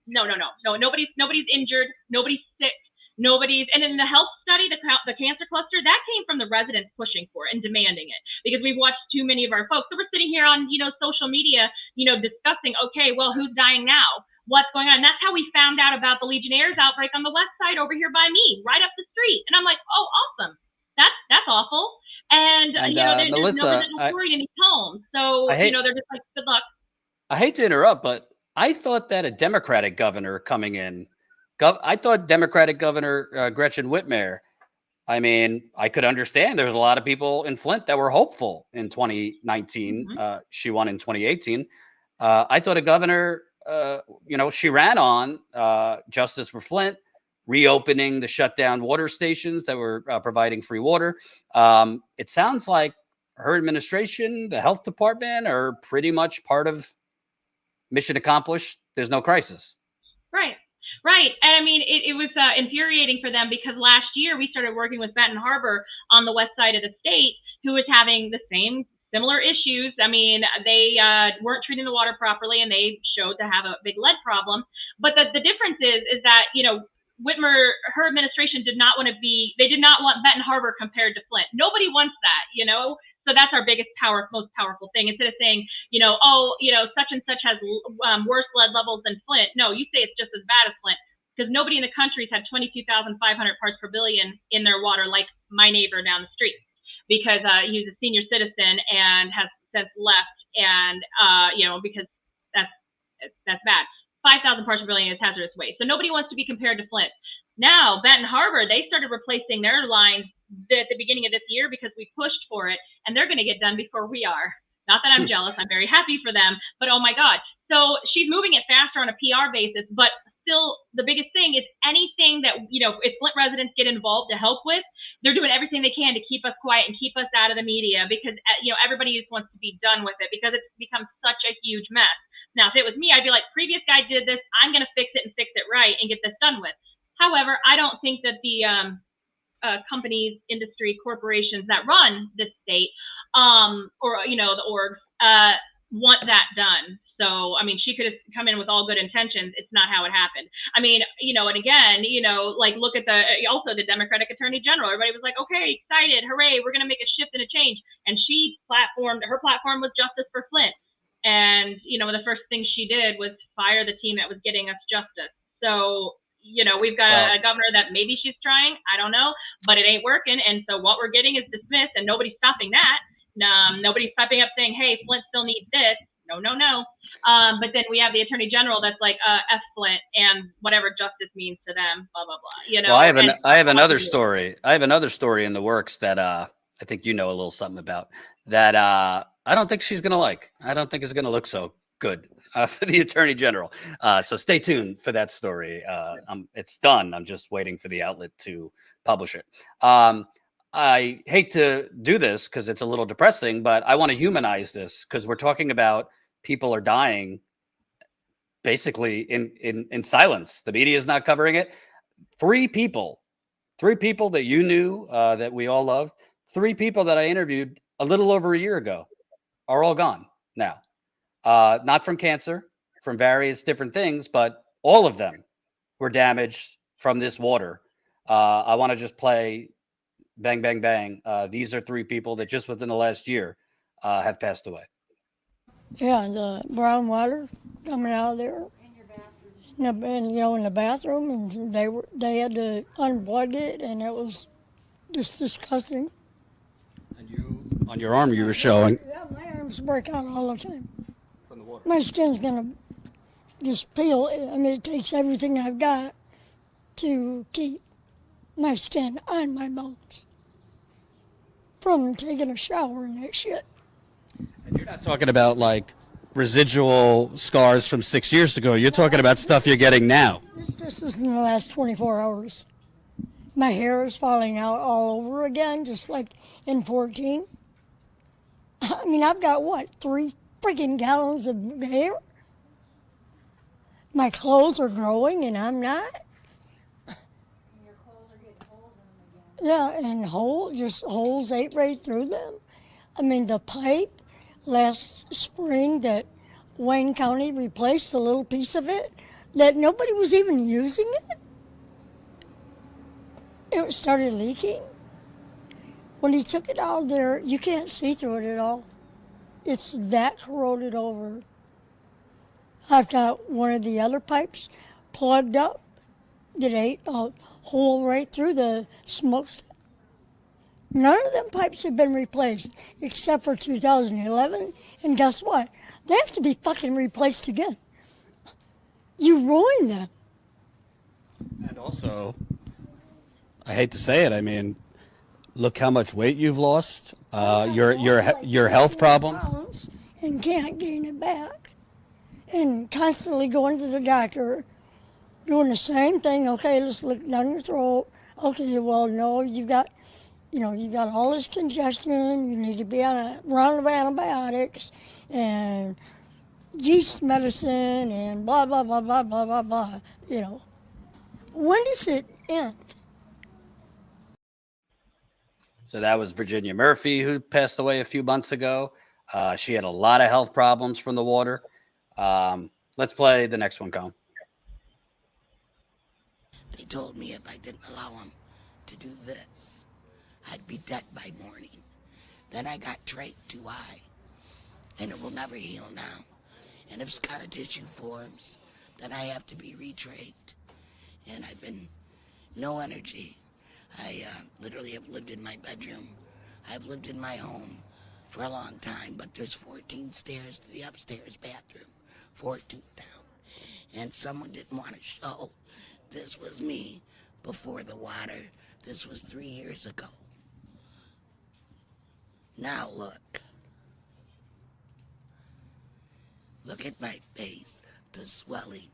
nobody's injured, nobody's sick, and in the health study, the cancer cluster, that came from the residents pushing for it and demanding it, because we've watched too many of our folks. So we're sitting here on, social media, discussing, okay, well, who's dying now? What's going on? And that's how we found out about the Legionnaires outbreak on the west side over here by me, right up the street. And I'm like, oh, awesome. That's awful. And there's Melissa, no reporting in these homes. So, they're just like, good luck. I hate to interrupt, but I thought that a Democratic governor coming in, I thought Democratic Governor Gretchen Whitmer, I mean, I could understand there's a lot of people in Flint that were hopeful in 2019. Mm-hmm. She won in 2018. I thought a governor, she ran on justice for Flint, reopening the shut down water stations that were providing free water. It sounds like her administration, the health department, are pretty much part of mission accomplished. There's no crisis. Right. And I mean, it was infuriating for them, because last year we started working with Benton Harbor on the west side of the state, who was having the similar issues. I mean, they weren't treating the water properly, and they showed to have a big lead problem. But the difference is that, Whitmer, her administration did not want Benton Harbor compared to Flint. Nobody wants that, So that's our most powerful thing. Instead of saying, such and such has worse lead levels than Flint. No, you say it's just as bad as Flint, because nobody in the country's had 22,500 parts per billion in their water like my neighbor down the street, because he's a senior citizen and has since left, and because that's bad. 5,000 parts per billion is hazardous waste. So nobody wants to be compared to Flint. Now, Benton Harbor, they started replacing their lines at the beginning of this year because we pushed for it, and they're going to get done before we are. Not that I'm jealous. I'm very happy for them, but oh my God. So she's moving it faster on a PR basis, but still the biggest thing is anything that, if Flint residents get involved to help with, they're doing everything they can to keep us quiet and keep us out of the media, because, everybody just wants to be done with it, because it's become such a huge mess. Now, if it was me, I'd be like, previous guy did this, I'm going to fix it and fix it right and get this done with. However, I don't think that the companies, industry, corporations that run this state, or, the orgs, want that done. So, I mean, she could have come in with all good intentions. It's not how it happened. I mean, and again, look at also the Democratic Attorney General. Everybody was like, okay, excited, hooray, we're going to make a shift and a change. And her platform was justice for Flint. And, the first thing she did was fire the team that was getting us justice. So, we've got a governor that maybe she's trying, I don't know, but it ain't working. And so what we're getting is dismissed, and nobody's stopping that. Nobody's stepping up saying, hey, Flint still needs this. No. But then we have the Attorney General that's like, F Flint and whatever justice means to them, blah, blah, blah. Well, I have another story. I have another story in the works that I think a little something about that. I don't think she's going to like. I don't think it's going to look so good for the Attorney General. So stay tuned for that story. It's done. I'm just waiting for the outlet to publish it. I hate to do this because it's a little depressing, but I want to humanize this, because we're talking about people are dying basically in silence. The media is not covering it. Three people that you knew, that we all loved, 3 people that I interviewed a little over a year ago are all gone now. Not from cancer, from various different things, but all of them were damaged from this water. I want to just play bang, bang, bang. These are 3 people that just within the last year have passed away. Yeah, the brown water coming out of there. In the bathroom, and they had to unplug it, and it was just disgusting. And you, on your arm, you were showing. Yeah, my arms break out all the time. From the water. My skin's gonna just peel. I mean, it takes everything I've got to keep my skin on my bones. from taking a shower and that shit. And you're not talking about like residual scars from 6 years ago. You're talking about stuff you're getting now. This is in the last 24 hours. My hair is falling out all over again, just like in 14. I mean, I've got, what, 3 freaking gallons of hair? My clothes are growing and I'm not. Your clothes are getting holes in them again. Yeah, and holes ate right through them. I mean, the pipe last spring that Wayne County replaced, the little piece of it, that nobody was even using it. It started leaking. When he took it out of there, you can't see through it at all. It's that corroded over. I've got one of the other pipes plugged up that ate a hole right through the smokestack. None of them pipes have been replaced except for 2011. And guess what? They have to be fucking replaced again. You ruined them. And also, I hate to say it, I mean, look how much weight you've lost. Your health problems. And can't gain it back. And constantly going to the doctor, doing the same thing. Okay, let's look down your throat. Okay, well, no, you've got all this congestion. You need to be on a round of antibiotics and yeast medicine and blah, blah, blah, blah, blah, blah, blah. You know, when does it end? So that was Virginia Murphy, who passed away a few months ago. She had a lot of health problems from the water. Let's play the next one, Colin. They told me if I didn't allow them to do this, I'd be dead by morning. Then I got trached too high, and it will never heal now. And if scar tissue forms, then I have to be retrached. And I've been no energy. I literally have lived in my bedroom. I've lived in my home for a long time, but there's 14 stairs to the upstairs bathroom, 14 down. And someone didn't want to show this was me before the water. This was 3 years ago. Now look. Look at my face, the swelling.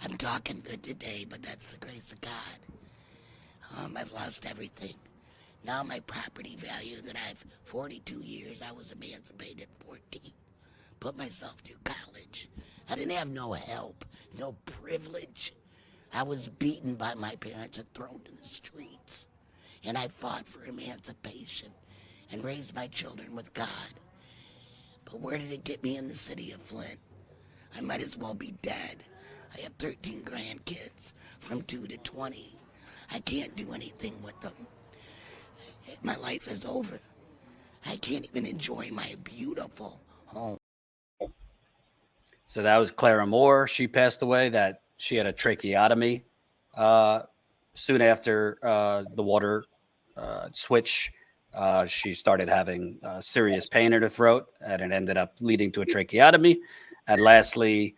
I'm talking good today, but that's the grace of God. I've lost everything. Now my property value that I've 42 years, I was emancipated at 14. Put myself through college. I didn't have no help, no privilege. I was beaten by my parents and thrown to the streets. And I fought for emancipation and raised my children with God. But where did it get me in the city of Flint? I might as well be dead. I have 13 grandkids from 2 to 20. I can't do anything with them. My life is over. I can't even enjoy my beautiful home. So that was Clara Moore. She passed away. That she had a tracheotomy soon after the water switch. She started having serious pain in her throat, and it ended up leading to a tracheotomy. And lastly,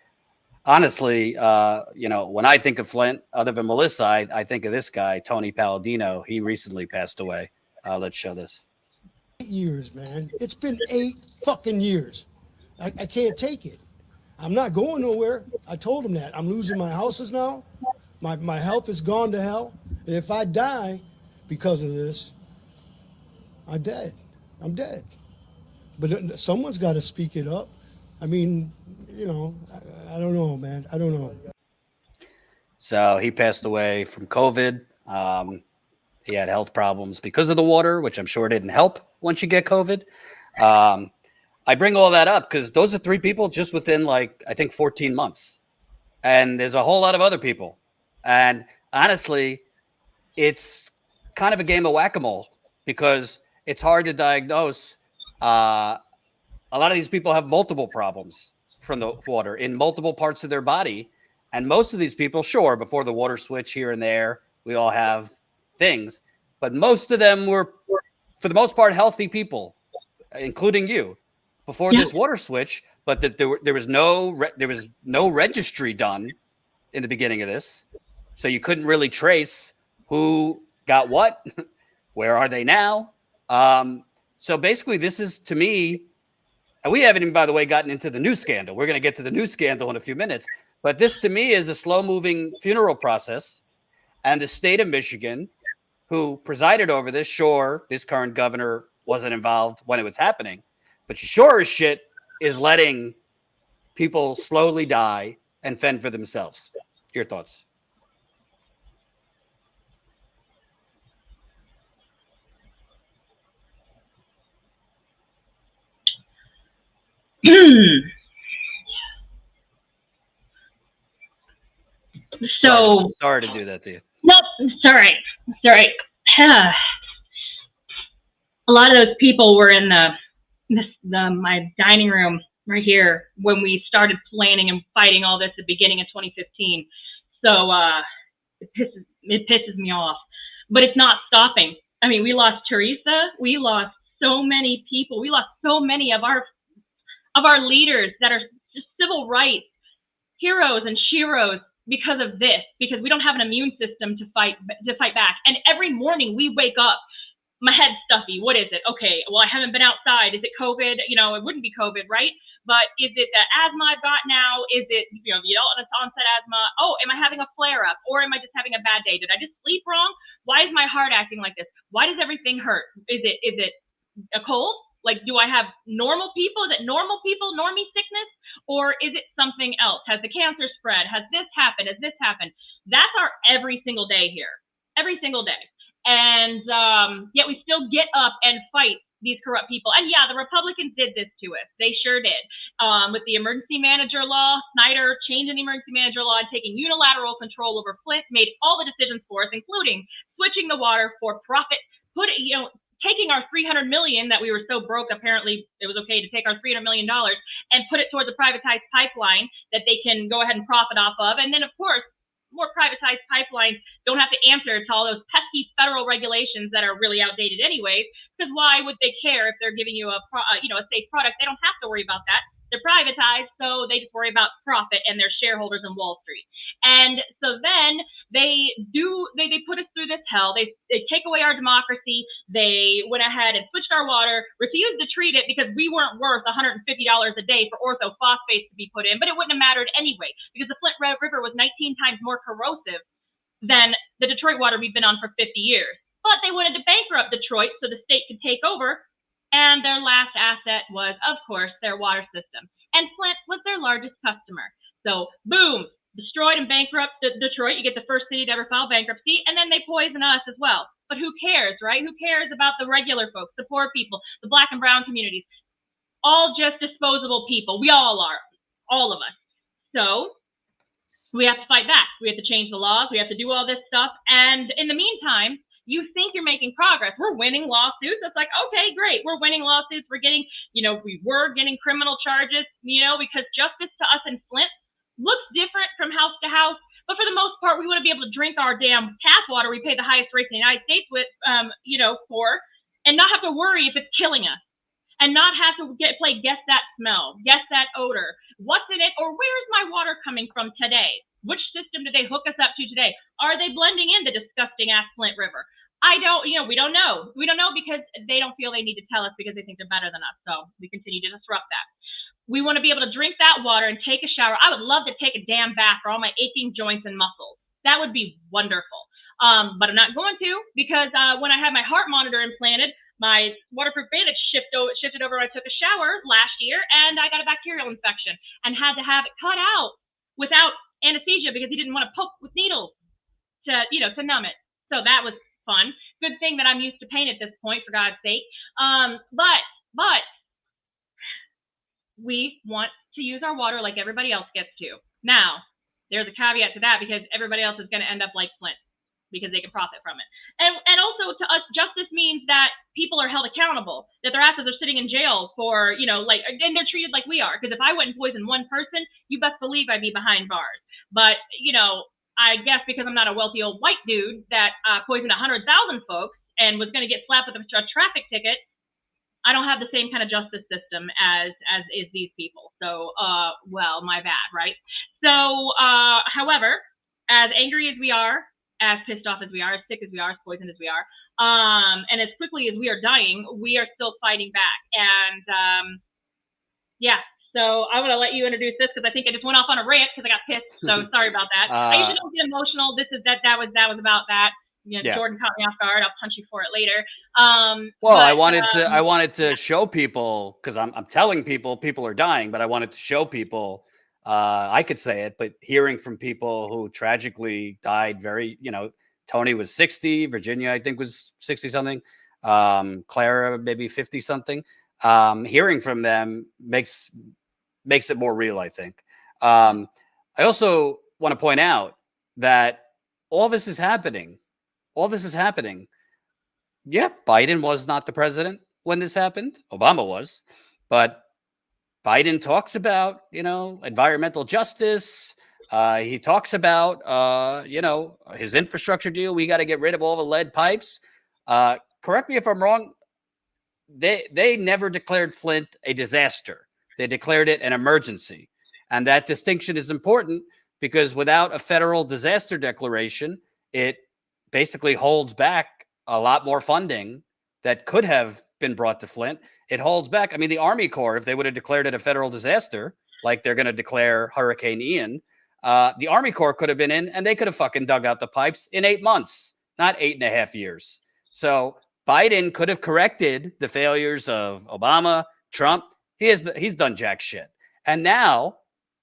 honestly, when I think of Flint, other than Melissa, I think of this guy, Tony Palladino. He recently passed away. Let's show this. 8 years, man. It's been 8 fucking years. I can't take it. I'm not going nowhere. I told him that. I'm losing my houses now. My health has gone to hell. And if I die because of this, I'm dead. I'm dead. But someone's got to speak it up. I mean, I don't know, man. I don't know. So he passed away from COVID. He had health problems because of the water, which I'm sure didn't help once you get COVID. I bring all that up because those are 3 people just within, I think 14 months. And there's a whole lot of other people. And honestly, it's kind of a game of whack-a-mole because it's hard to diagnose. A lot of these people have multiple problems from the water in multiple parts of their body. And most of these people, sure, before the water switch here and there, we all have things. But most of them were, for the most part, healthy people, including you, before this water switch. But that there was no registry done in the beginning of this. So you couldn't really trace who got what. Where are they now? So basically, this is, to me, and we haven't even, by the way, gotten into the new scandal. We're going to get to the new scandal in a few minutes. But this, to me, is a slow-moving funeral process. And the state of Michigan, who presided over this, sure, this current governor wasn't involved when it was happening, but she sure as shit is letting people slowly die and fend for themselves. Your thoughts? So sorry to do that to you. Nope, sorry. A lot of those people were in my dining room right here when we started planning and fighting all this at the beginning of 2015. So it pisses me off, but it's not stopping. I mean, we lost Teresa. We lost so many people. We lost so many of our leaders that are just civil rights heroes and sheroes because of this, because we don't have an immune system to fight back. And every morning we wake up, my head's stuffy. What is it? Okay, well, I haven't been outside. Is it COVID? You know, it wouldn't be COVID, right? But is it the asthma I've got now? Is it, you know, the onset asthma? Oh, am I having a flare up? Or am I just having a bad day? Did I just sleep wrong? Why is my heart acting like this? Why does everything hurt? Is it a cold? Like, do I have normal people? Is it normal people, normie sickness? Or is it something else? Has the cancer spread? Has this happened? Has this happened? That's our every single day here. Every single day. And yet we still get up and fight these corrupt people. And yeah, the Republicans did this to us. They sure did. With the emergency manager law, Snyder changing the emergency manager law and taking unilateral control over Flint, made all the decisions for us, including switching the water for profit, taking our $300 million that we were so broke, apparently it was okay to take our $300 million and put it towards a privatized pipeline that they can go ahead and profit off of. And then, of course, more privatized pipelines don't have to answer to all those pesky federal regulations that are really outdated anyways, because why would they care if they're giving you a safe product? They don't have to worry about that. They're privatized, so they just worry about profit and their shareholders in Wall Street. And so then they put us through this hell. They take away our democracy. They went ahead and switched our water, refused to treat it because we weren't worth $150 a day for orthophosphates to be put in, but it wouldn't have mattered anyway because the Flint River was 19 times more corrosive than the Detroit water we've been on for 50 years. But they wanted to bankrupt Detroit so the state could take over. And their last asset was, of course, their water system. And Flint was their largest customer. So, boom, destroyed and bankrupt Detroit. You get the first city to ever file bankruptcy. And then they poison us as well. But who cares, right? Who cares about the regular folks, the poor people, the black and brown communities? All just disposable people. We all are. All of us. So, we have to fight back. We have to change the laws. We have to do all this stuff. And in the meantime, you think you're making progress. We're winning lawsuits. It's like, okay, great. We're winning lawsuits. We're getting, we were getting criminal charges, because justice to us in Flint looks different from house to house. But for the most part, we want to be able to drink our damn tap water we pay the highest rates in the United States with, for, and not have to worry if it's killing us. And not have to play guess that smell, guess that odor. What's in it? Or where is my water coming from today? Which system did they hook us up to today? Are they blending in the disgusting ass Flint River? We don't know. We don't know because they don't feel they need to tell us because they think they're better than us. So we continue to disrupt that. We want to be able to drink that water and take a shower. I would love to take a damn bath for all my aching joints and muscles. That would be wonderful. But I'm not going to because when I had my heart monitor implanted, my waterproof bandage shifted over when I took a shower last year, and I got a bacterial infection and had to have it cut out without anesthesia because he didn't want to poke with needles to numb it. So that was fun. Good thing that I'm used to pain at this point, for God's sake. But we want to use our water like everybody else gets to. Now, there's a caveat to that because everybody else is going to end up like Flint because they can profit from it. And also to us, justice means that people are held accountable, that their asses are sitting in jail for, and they're treated like we are. Because if I went and poisoned one person, you best believe I'd be behind bars. But, I guess because I'm not a wealthy old white dude that poisoned 100,000 folks and was going to get slapped with a traffic ticket, I don't have the same kind of justice system as is these people. So, my bad, right? So, however, as angry as we are, as pissed off as we are, as sick as we are, as poisoned as we are, and as quickly as we are dying, we are still fighting back. And yeah, so I want to let you introduce this because I think I just went off on a rant because I got pissed. So sorry about that. I usually don't get emotional. This is that was about that. You know, yeah. Jordan caught me off guard. I'll punch you for it later. Well, I wanted to show people, because I'm telling people are dying, but I wanted to show people. I could say it, but hearing from people who tragically died very, Tony was 60, Virginia, I think, was 60 something, Clara, maybe 50 something. Hearing from them makes it more real, I think. I also want to point out that all this is happening. Yeah, Biden was not the president when this happened. Obama was. But Biden talks about, environmental justice. He talks about, his infrastructure deal. We got to get rid of all the lead pipes. Correct me if I'm wrong. They never declared Flint a disaster. They declared it an emergency. And that distinction is important because without a federal disaster declaration, it basically holds back a lot more funding that could have been brought to Flint. It holds back. I mean, the Army Corps, if they would have declared it a federal disaster, like they're going to declare Hurricane Ian, the Army Corps could have been in and they could have fucking dug out the pipes in 8 months, not 8.5 years. So Biden could have corrected the failures of Obama, Trump. He's done jack shit. And now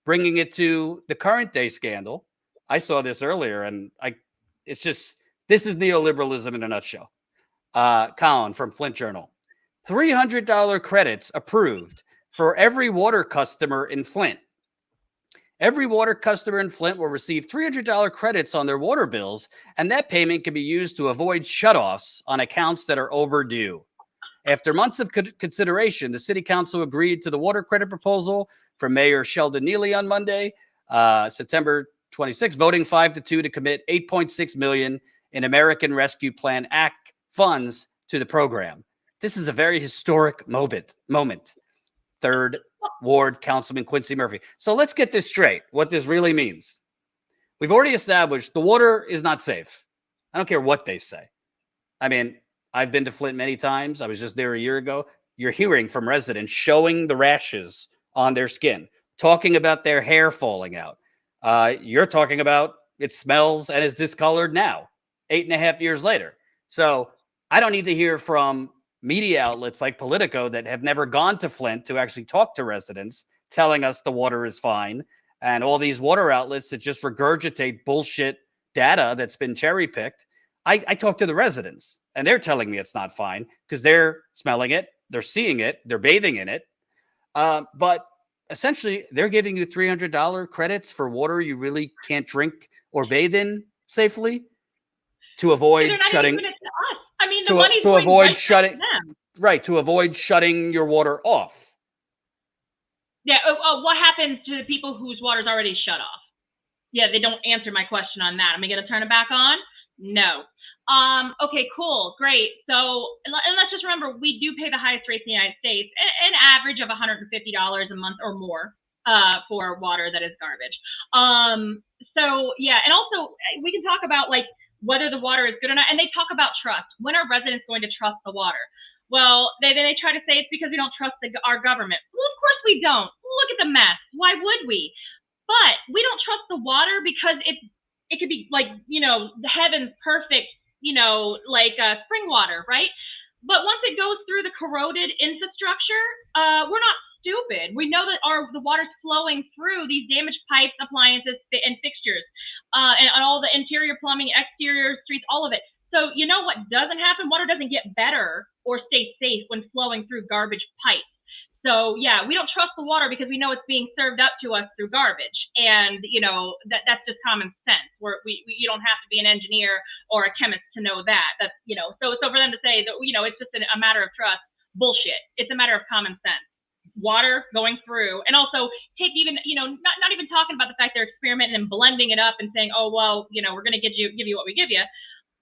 bringing it to the current day scandal. I saw this earlier and it's just, this is neoliberalism in a nutshell. Colin from Flint Journal. $300 credits approved for every water customer in Flint. Every water customer in Flint will receive $300 credits on their water bills, and that payment can be used to avoid shutoffs on accounts that are overdue. After months of consideration, the city council agreed to the water credit proposal from Mayor Sheldon Neely on Monday, September 26, voting 5-2 to commit $8.6 million in American Rescue Plan Act funds to the program. This is a very historic moment. Third Ward Councilman Quincy Murphy. So let's get this straight, what this really means. We've already established the water is not safe. I don't care what they say. I mean, I've been to Flint many times. I was just there a year ago. You're hearing from residents showing the rashes on their skin, talking about their hair falling out. You're talking about it smells and is discolored now, 8.5 years later. So I don't need to hear from media outlets like Politico that have never gone to Flint to actually talk to residents telling us the water is fine, and all these water outlets that just regurgitate bullshit data that's been cherry picked. I talk to the residents and they're telling me it's not fine because they're smelling it, they're seeing it, they're bathing in it. But essentially they're giving you $300 credits for water you really can't drink or bathe in safely to avoid shutting. I mean, to avoid shutting, right, to avoid shutting your water off. Yeah. What happens to the people whose water's already shut off? Yeah, they don't answer my question on that. Am I going to turn it back on? No. Okay, cool, great. So, and let's just remember, we do pay the highest rates in the United States, an average of $150 a month or more for water that is garbage. So yeah, and also we can talk about like whether the water is good or not, and they talk about trust. When are residents going to trust the water? Well, they try to say it's because we don't trust our government. Well, of course we don't. Look at the mess. Why would we? But we don't trust the water because it could be like, the heaven's perfect, like spring water, right? But once it goes through the corroded infrastructure, we're not stupid. We know that the water's flowing through these damaged pipes, appliances, and fixtures, and all the interior plumbing, exterior streets, all of it. So you know what doesn't happen? Water doesn't get better or stay safe when flowing through garbage pipes. So yeah, we don't trust the water because we know it's being served up to us through garbage, and that's just common sense. You don't have to be an engineer or a chemist to know that. That's So for them to say that it's just a matter of trust, bullshit. It's a matter of common sense. Water going through, and also take even not even talking about the fact they're experimenting and blending it up and saying, oh well, we're going to give you what we give you.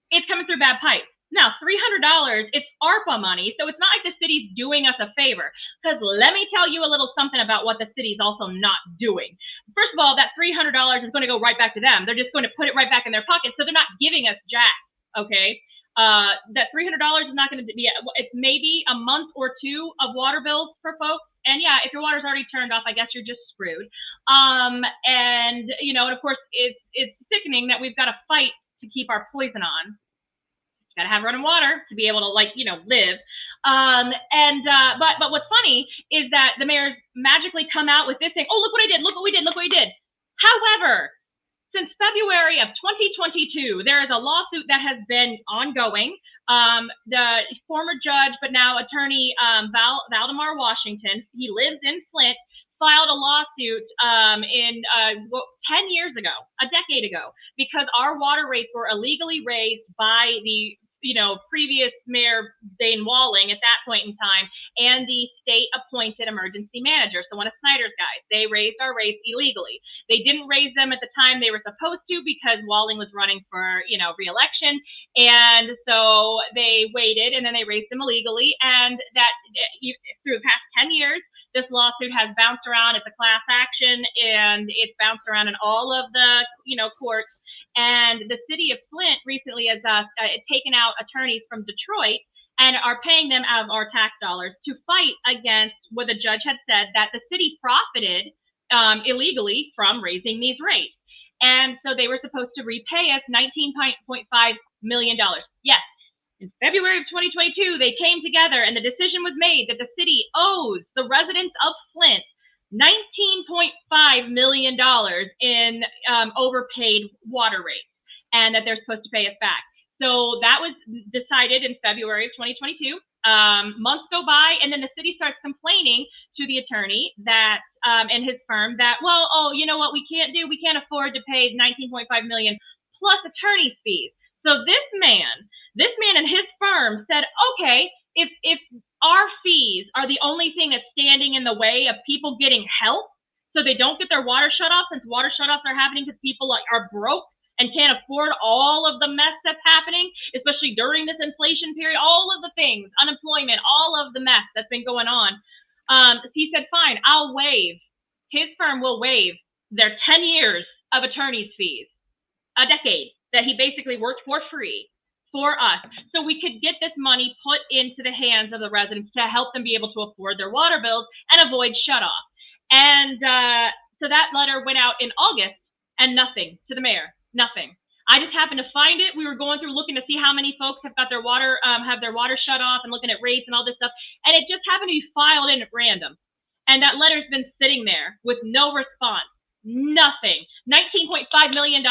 It's coming through bad pipes. Now, $300, it's ARPA money, so it's not like the city's doing us a favor. Because let me tell you a little something about what the city's also not doing. First of all, that $300 is going to go right back to them. They're just going to put it right back in their pocket, so they're not giving us jack, okay? That $300 is not going to be, it's maybe a month or two of water bills for folks. And yeah, if your water's already turned off, I guess you're just screwed. And, you know, and of course, it's sickening that we've got to fight to keep our poison on. Got to have running water to be able to, like, you know, live. But what's funny is that the mayors magically come out with this thing. Oh, look what I did. Look what we did. Look what we did. However, since February of 2022, there is a lawsuit that has been ongoing. The former judge, but now attorney Valdemar Washington, he lives in Flint, filed a lawsuit 10 years ago, a decade ago, because our water rates were illegally raised by the previous Mayor Dane Walling at that point in time, and the state-appointed emergency manager. So one of Snyder's guys, they raised our rates illegally. They didn't raise them at the time they were supposed to because Walling was running for, re-election, and so they waited, and then they raised them illegally. And that through the past 10 years, this lawsuit has bounced around. It's a class action, and it's bounced around in all of the, courts. And the city of Flint recently has taken out attorneys from Detroit and are paying them out of our tax dollars to fight against what the judge had said, that the city profited illegally from raising these rates. And so they were supposed to repay us $19.5 million. Yes, in February of 2022, they came together and the decision was made that the city owes the residents of Flint $19.5 million in overpaid water rates, and that they're supposed to pay us back. So that was decided in February of 2022. Months go by, and then the city starts complaining to the attorney that and his firm that, you know what, we can't afford to pay $19.5 million plus attorney's fees. So this man and his firm said, okay, if our fees are the only thing that's standing in the way of people getting help, so they don't get their water shut off, since water shutoffs are happening because people are broke and can't afford all of the mess that's happening, especially during this inflation period, all of the things, unemployment, all of the mess that's been going on. He said, fine, I'll waive. His firm will waive their 10 years of attorney's fees, a decade that he basically worked for free for us, so we could get this money put into the hands of the residents to help them be able to afford their water bills and avoid shutoff. And so that letter went out in August, and nothing to the mayor, nothing. I just happened to find it. We were going through looking to see how many folks have got their water, have their water shut off, and looking at rates and all this stuff, and it just happened to be filed in at random. And that letter's been sitting there with no response, nothing. $19.5 million.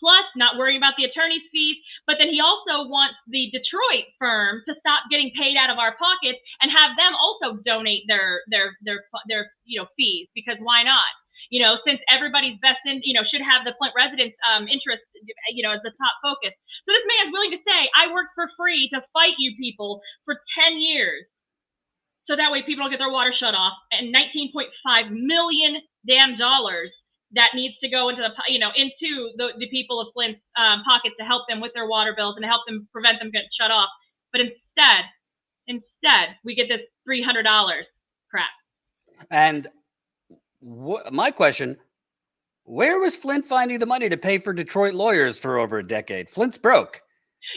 Plus, not worrying about the attorney's fees, but then he also wants the Detroit firm to stop getting paid out of our pockets and have them also donate their fees, because why not? Since everybody's best should have the Flint residents' interest, as the top focus. So this man is willing to say, I worked for free to fight you people for 10 years. So that way people don't get their water shut off, and $19.5 million damn dollars that needs to go into the people of Flint's pockets to help them with their water bills and to help them prevent them getting shut off. But instead, we get this $300 crap. And my question, where was Flint finding the money to pay for Detroit lawyers for over a decade? Flint's broke.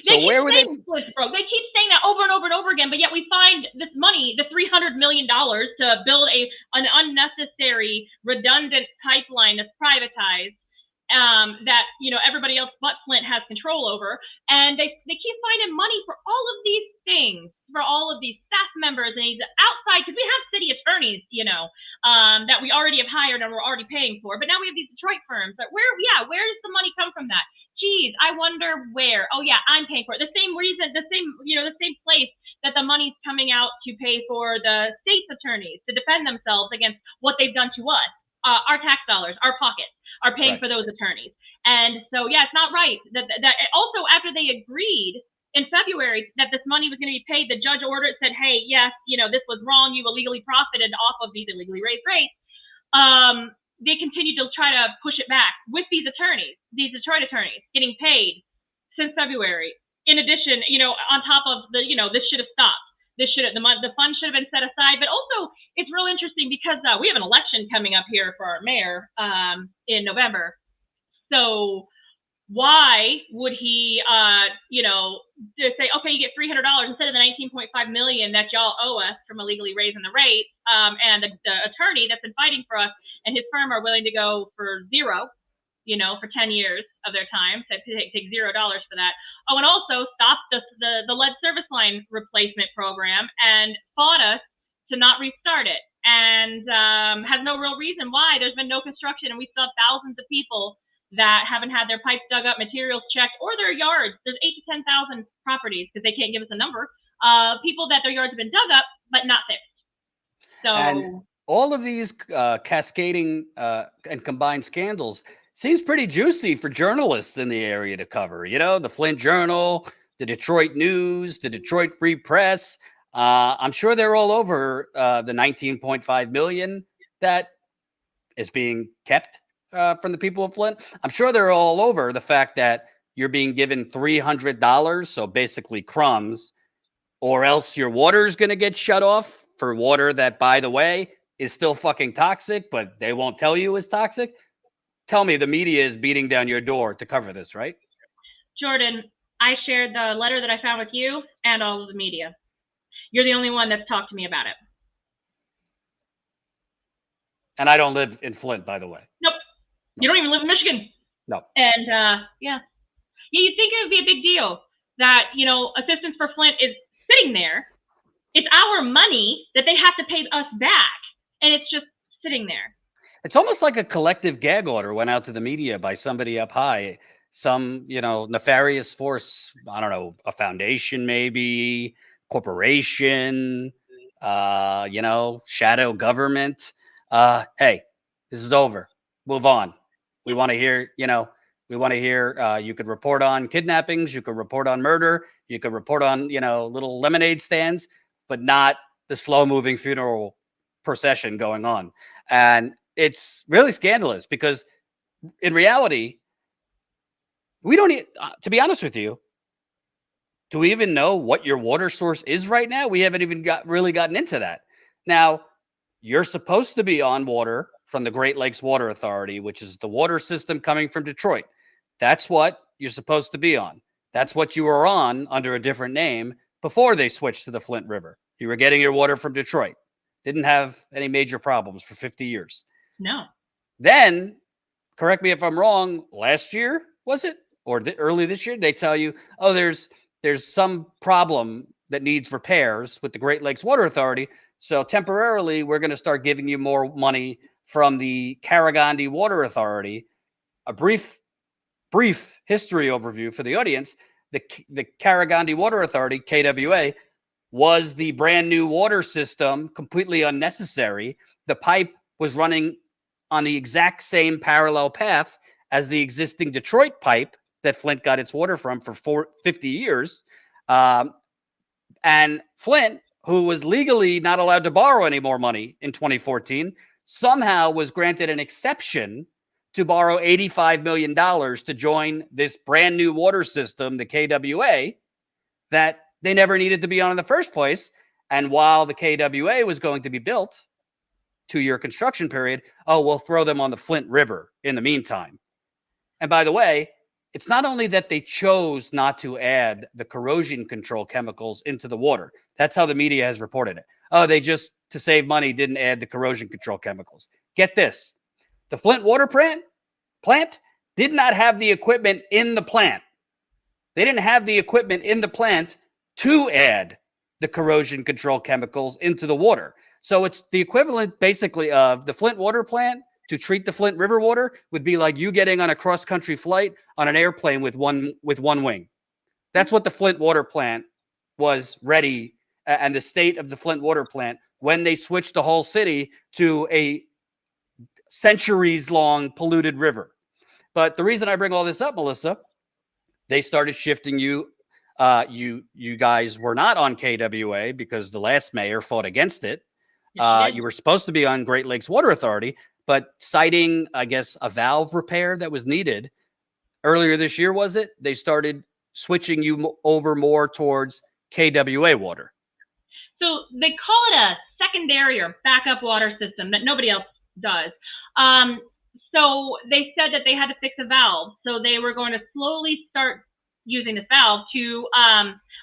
So where were they? Flint's broke. They keep saying that over and over and over again, but yet we find this money, the $300 million, to build an unnecessary, redundant pipeline that's privatized, that everybody else but Flint has control over, and they keep finding money for all of these things, for all of these staff members and these outside, because we have city attorneys, that we already have hired and we're already paying for, but now we have these Detroit firms. But where does the money come from that? Geez, I wonder where. Oh yeah, I'm paying for it. The same reason, the same place that the money's coming out to pay for the state's attorneys to defend themselves against what they've done to us. Our tax dollars, our pockets are paying for those attorneys. And so, yeah, it's not right. That also, after they agreed in February that this money was going to be paid, the judge ordered, said, hey, yes, this was wrong. You illegally profited off of these illegally raised rates. They continued to try to push it back with these attorneys, these Detroit attorneys, getting paid since February in addition, on top of the, this should have stopped. The fund should have been set aside. But also, it's real interesting because we have an election coming up here for our mayor in November. So why would he, just say, okay, you get $300 instead of the $19.5 million that y'all owe us from illegally raising the rate? And the attorney that's been fighting for us and his firm are willing to go for zero, for 10 years of their time, to take $0 for that. Oh, and also stopped the lead service line replacement program and fought us to not restart it, and has no real reason why. There's been no construction, and we still have thousands of people that haven't had their pipes dug up, materials checked, or their yards. There's 8,000 to 10,000 properties, because they can't give us a number, people that their yards have been dug up but not fixed. So, and all of these cascading and combined scandals seems pretty juicy for journalists in the area to cover. The Flint Journal, the Detroit News, the Detroit Free Press. I'm sure they're all over the $19.5 million that is being kept from the people of Flint. I'm sure they're all over the fact that you're being given $300, so basically crumbs, or else your water is going to get shut off for water that, by the way, is still fucking toxic, but they won't tell you is toxic. Tell me the media is beating down your door to cover this, right? Jordan, I shared the letter that I found with you and all of the media. You're the only one that's talked to me about it. And I don't live in Flint, by the way. Nope. You don't even live in Michigan. No. And yeah, you'd think it would be a big deal that, Assistance for Flint is sitting there. It's our money that they have to pay us back, and it's just sitting there. It's almost like a collective gag order went out to the media by somebody up high, some, nefarious force. I don't know, a foundation, maybe corporation, shadow government. Hey, this is over. Move on. We want to hear, you could report on kidnappings. You could report on murder. You could report on, little lemonade stands, but not the slow moving funeral procession going on. And it's really scandalous because in reality, we don't to be honest with you, do we even know what your water source is right now? We haven't even really gotten into that. Now, you're supposed to be on water from the Great Lakes Water Authority, which is the water system coming from Detroit. That's what you're supposed to be on. That's what you were on under a different name before they switched to the Flint River. You were getting your water from Detroit. Didn't have any major problems for 50 years. No. Then, correct me if I'm wrong, last year, was it? Or early this year, they tell you, oh, there's some problem that needs repairs with the Great Lakes Water Authority. So temporarily, we're going to start giving you more money from the Karagandhi Water Authority. A brief history overview for the audience. The Karagandhi Water Authority, KWA, was the brand new water system, completely unnecessary. The pipe was running on the exact same parallel path as the existing Detroit pipe that Flint got its water from for 50 years. And Flint, who was legally not allowed to borrow any more money in 2014, somehow was granted an exception to borrow $85 million to join this brand new water system, the KWA, that they never needed to be on in the first place. And while the KWA was going to be built, 2-year construction period, we'll throw them on the Flint River in the meantime. And by the way, it's not only that they chose not to add the corrosion control chemicals into the water. That's how the media has reported it. Oh, they just, to save money, didn't add the corrosion control chemicals. Get this. The Flint water plant did not have the equipment in the plant. They didn't have the equipment in the plant to add the corrosion control chemicals into the water. So it's the equivalent basically of the Flint water plant to treat the Flint River water would be like you getting on a cross-country flight on an airplane with one wing. That's what the Flint water plant was ready, and the state of the Flint water plant when they switched the whole city to a centuries-long polluted river. But the reason I bring all this up, Melissa, they started shifting you. You guys were not on KWA because the last mayor fought against it. You were supposed to be on Great Lakes Water Authority, but citing, I guess, a valve repair that was needed earlier this year, was it? They started switching you over more towards KWA water? So they call it a secondary or backup water system that nobody else does. So they said that they had to fix a valve. So they were going to slowly start using this valve to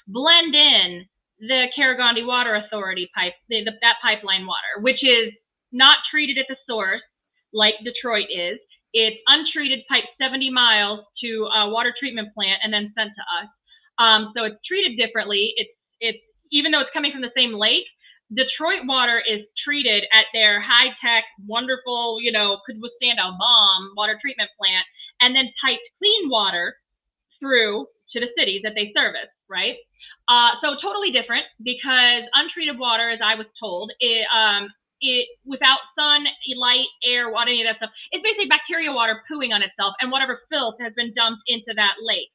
blend in the Carragandi Water Authority pipe, that pipeline water, which is not treated at the source like Detroit is. It's untreated, piped 70 miles to a water treatment plant and then sent to us. So it's treated differently. It's even though it's coming from the same lake, Detroit water is treated at their high-tech, wonderful, could withstand a bomb water treatment plant, and then piped clean water through to the cities that they service, right? So totally different, because untreated water, as I was told, it without sun, light, air, water, any of that stuff, it's basically bacteria water pooing on itself and whatever filth has been dumped into that lake.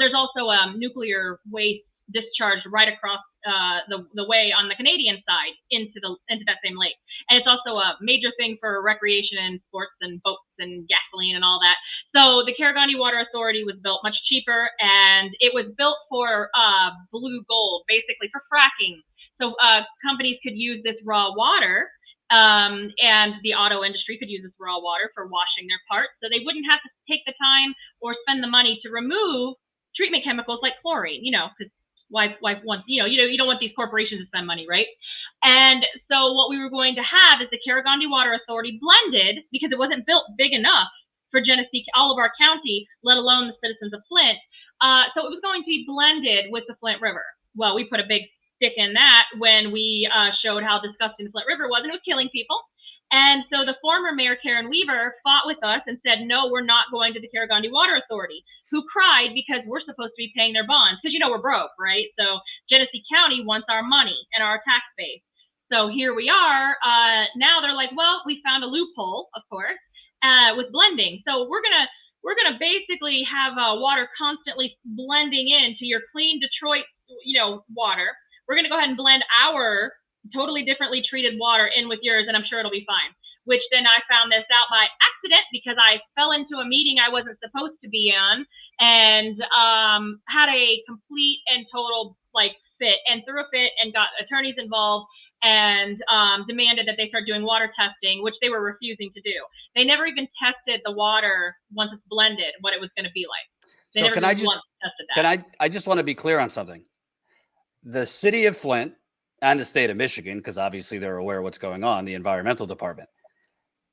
There's also nuclear waste discharged right across the way on the Canadian side into that same lake. And it's also a major thing for recreation and sports and boats and gasoline and all that. So the Carragandi Water Authority was built much cheaper, and it was built for blue gold, basically for fracking. So companies could use this raw water, and the auto industry could use this raw water for washing their parts, so they wouldn't have to take the time or spend the money to remove treatment chemicals like chlorine, because why want, you don't want these corporations to spend money, right? And so what we were going to have is the Carragandi Water Authority blended, because it wasn't built big enough for Genesee, all of our county, let alone the citizens of Flint. So it was going to be blended with the Flint River. Well, we put a big stick in that when we showed how disgusting the Flint River was, and it was killing people. And so the former Mayor Karen Weaver fought with us and said, no, we're not going to the Carragandi Water Authority, who cried because we're supposed to be paying their bonds, because we're broke, right? So Genesee County wants our money and our tax base. So here we are. Now they're like, well, we found a loophole, of course, with blending. So we're gonna basically have water constantly blending into your clean Detroit, water. We're gonna go ahead and blend our totally differently treated water in with yours, and I'm sure it'll be fine. Which then I found this out by accident, because I fell into a meeting I wasn't supposed to be on, and had a complete and total fit, and threw a fit, and got attorneys involved, and demanded that they start doing water testing, which they were refusing to do. They never even tested the water once it's blended, what it was going to be like. They never tested that. I just want to be clear on something. The city of Flint and the state of Michigan, because obviously they're aware of what's going on, the environmental department,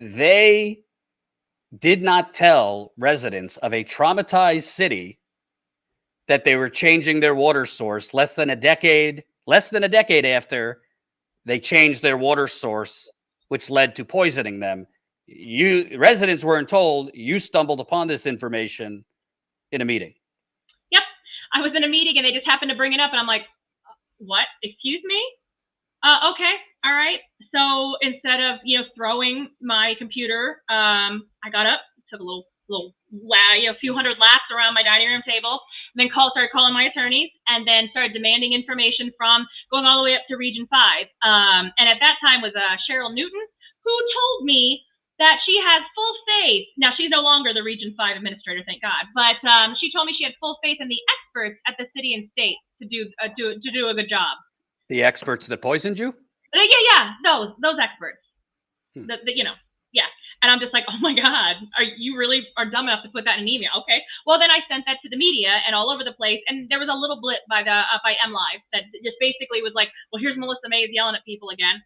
they did not tell residents of a traumatized city that they were changing their water source less than a decade after they changed their water source, which led to poisoning them. Residents weren't told. You stumbled upon this information in a meeting. Yep. I was in a meeting and they just happened to bring it up, and I'm like, what? Excuse me? Okay. All right. So instead of, throwing my computer, I got up, took a few hundred laps around my dining room table, and then started calling my attorneys, and then started demanding information from going all the way up to Region 5. And at that time was Cheryl Newton, who told me that she has full faith. Now, she's no longer the Region 5 administrator, thank God, but she told me she had full faith in the experts at the city and state to do a good job. The experts that poisoned you? Yeah, those experts. Yeah. And I'm just like, oh my God, you really are dumb enough to put that in an email? Okay. Well, then I sent that to the media and all over the place, and there was a little blip by MLive that just basically was like, well, here's Melissa Mays yelling at people again.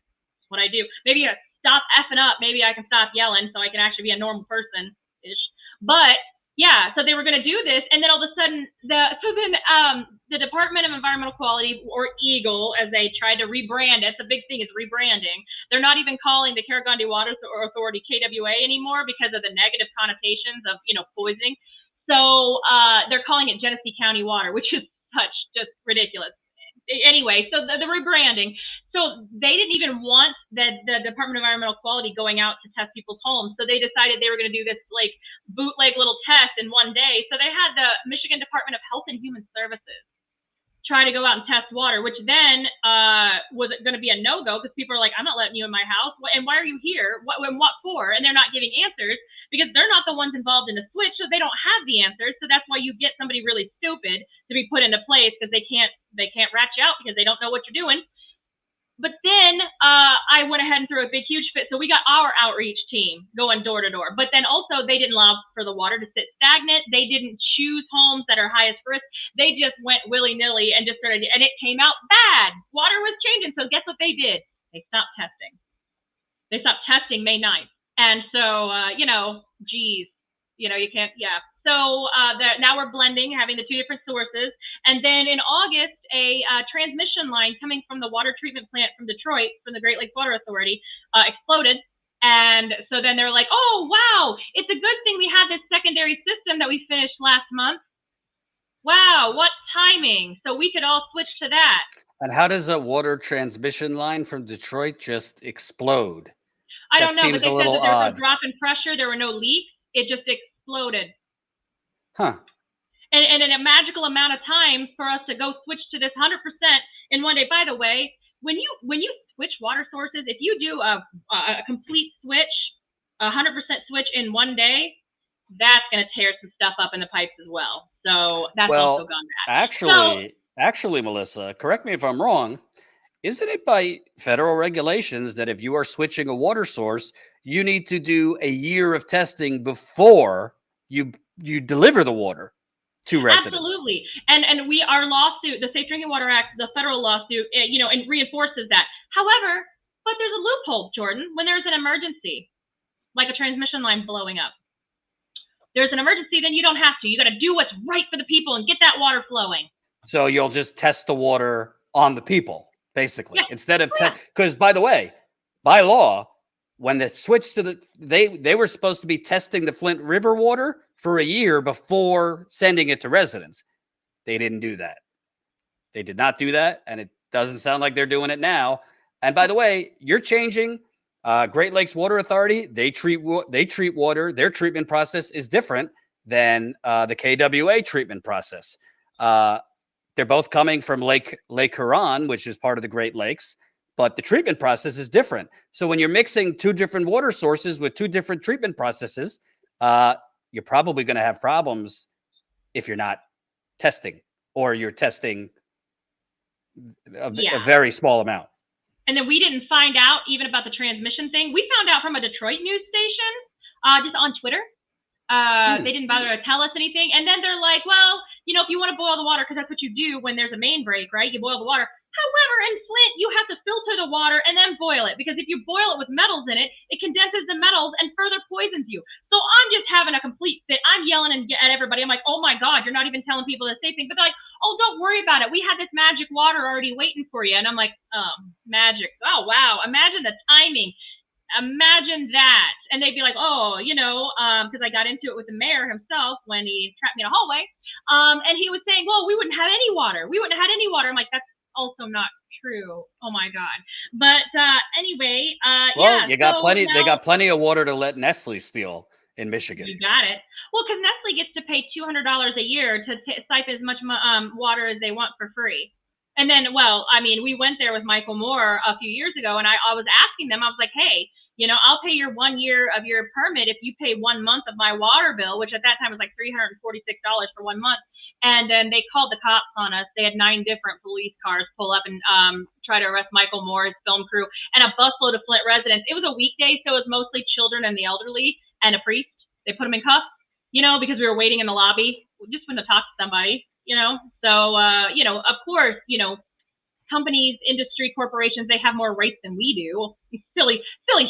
What I do? Maybe stop effing up. Maybe I can stop yelling so I can actually be a normal person-ish. But yeah, so they were going to do this, and then all of a sudden, the Department of Environmental Quality, or EGLE, as they tried to rebrand it, the big thing is rebranding. They're not even calling the Carragandi Water Authority KWA anymore because of the negative connotations of, poisoning. So they're calling it Genesee County Water, which is just ridiculous. Anyway, so the rebranding. So they didn't even want the Department of Environmental Quality going out to test people's homes. So they decided they were going to do this bootleg little test in one day. So they had the Michigan Department of Health and Human Services try to go out and test water, which then was going to be a no-go because people are like, I'm not letting you in my house. And why are you here? What for? And they're not giving answers because they're not the ones involved in the switch, so they don't have the answers. So that's why you get somebody really stupid to be put into place because they can't rat you out because they don't know what you're doing. But then I went ahead and threw a big, huge fit. So we got our outreach team going door to door. But then also they didn't allow for the water to sit stagnant. They didn't choose homes that are highest risk. They just went willy-nilly and just started, and it came out bad. Water was changing. So guess what they did? They stopped testing. They stopped testing May 9th. And so, geez, you can't, yeah. So now we're blending, having the two different sources. And then in August, a transmission line coming from the water treatment plant from Detroit, from the Great Lakes Water Authority, exploded. And so then they're like, oh, wow, it's a good thing we had this secondary system that we finished last month. Wow, what timing. So we could all switch to that. And how does a water transmission line from Detroit just explode? I don't know, but they said that there was odd. a drop in pressure. There were no leaks. It just exploded. Huh. And in a magical amount of time for us to go switch to this 100% in one day. By the way, when you switch water sources, if you do a complete switch, 100% switch in one day, that's going to tear some stuff up in the pipes as well. So that's also gone bad. Actually, Melissa, correct me if I'm wrong. Isn't it by federal regulations that if you are switching a water source, you need to do a year of testing before you deliver the water to residents? Absolutely. And our lawsuit, the Safe Drinking Water Act, the federal lawsuit, and reinforces that. However, but there's a loophole, Jordan, when there's an emergency, like a transmission line blowing up. There's an emergency, then you don't have to. You got to do what's right for the people and get that water flowing. So you'll just test the water on the people, basically, instead of because by the way, by law, when they switched to they were supposed to be testing the Flint River water for a year before sending it to residents. They didn't do that. They did not do that, and it doesn't sound like they're doing it now. And by the way, you're changing. Great Lakes Water Authority, they treat water. Their treatment process is different than the KWA treatment process. They're both coming from Lake Huron, which is part of the Great Lakes, but the treatment process is different. So when you're mixing two different water sources with two different treatment processes, you're probably going to have problems if you're not testing, or you're testing a very small amount. And then we didn't find out even about the transmission thing. We found out from a Detroit news station, just on Twitter. They didn't bother to tell us anything. And then they're like, well, if you want to boil the water, because that's what you do when there's a main break, right? You boil the water. However, in Flint, you have to filter the water and then boil it, because if you boil it with metals in it, it condenses the metals and further poisons you. So I'm just having a complete fit. I'm yelling at everybody. I'm like, oh my God, you're not even telling people the safe thing. But they're like, oh, don't worry about it. We had this magic water already waiting for you. And I'm like, magic. Oh, wow. Imagine the timing. Imagine that. And they'd be like, oh, because I got into it with the mayor himself when he trapped me in a hallway. And he was saying, well, we wouldn't have any water. We wouldn't have had any water. I'm like, that's also not true. Oh my God. But anyway, you got plenty. They got plenty of water to let Nestle steal in Michigan. You got it. Well, because Nestle gets to pay $200 a year to siphon as much water as they want for free. And then, we went there with Michael Moore a few years ago, and I was asking them, I was like, hey, I'll pay your 1 year of your permit if you pay 1 month of my water bill, which at that time was like $346 for 1 month. And then they called the cops on us. They had 9 different police cars pull up and try to arrest Michael Moore, his film crew, and a busload of Flint residents. It was a weekday, so it was mostly children and the elderly and a priest. They put them in cuffs, because we were waiting in the lobby. We just wanted to talk to somebody, So, of course, companies, industry, corporations, they have more rights than we do. Silly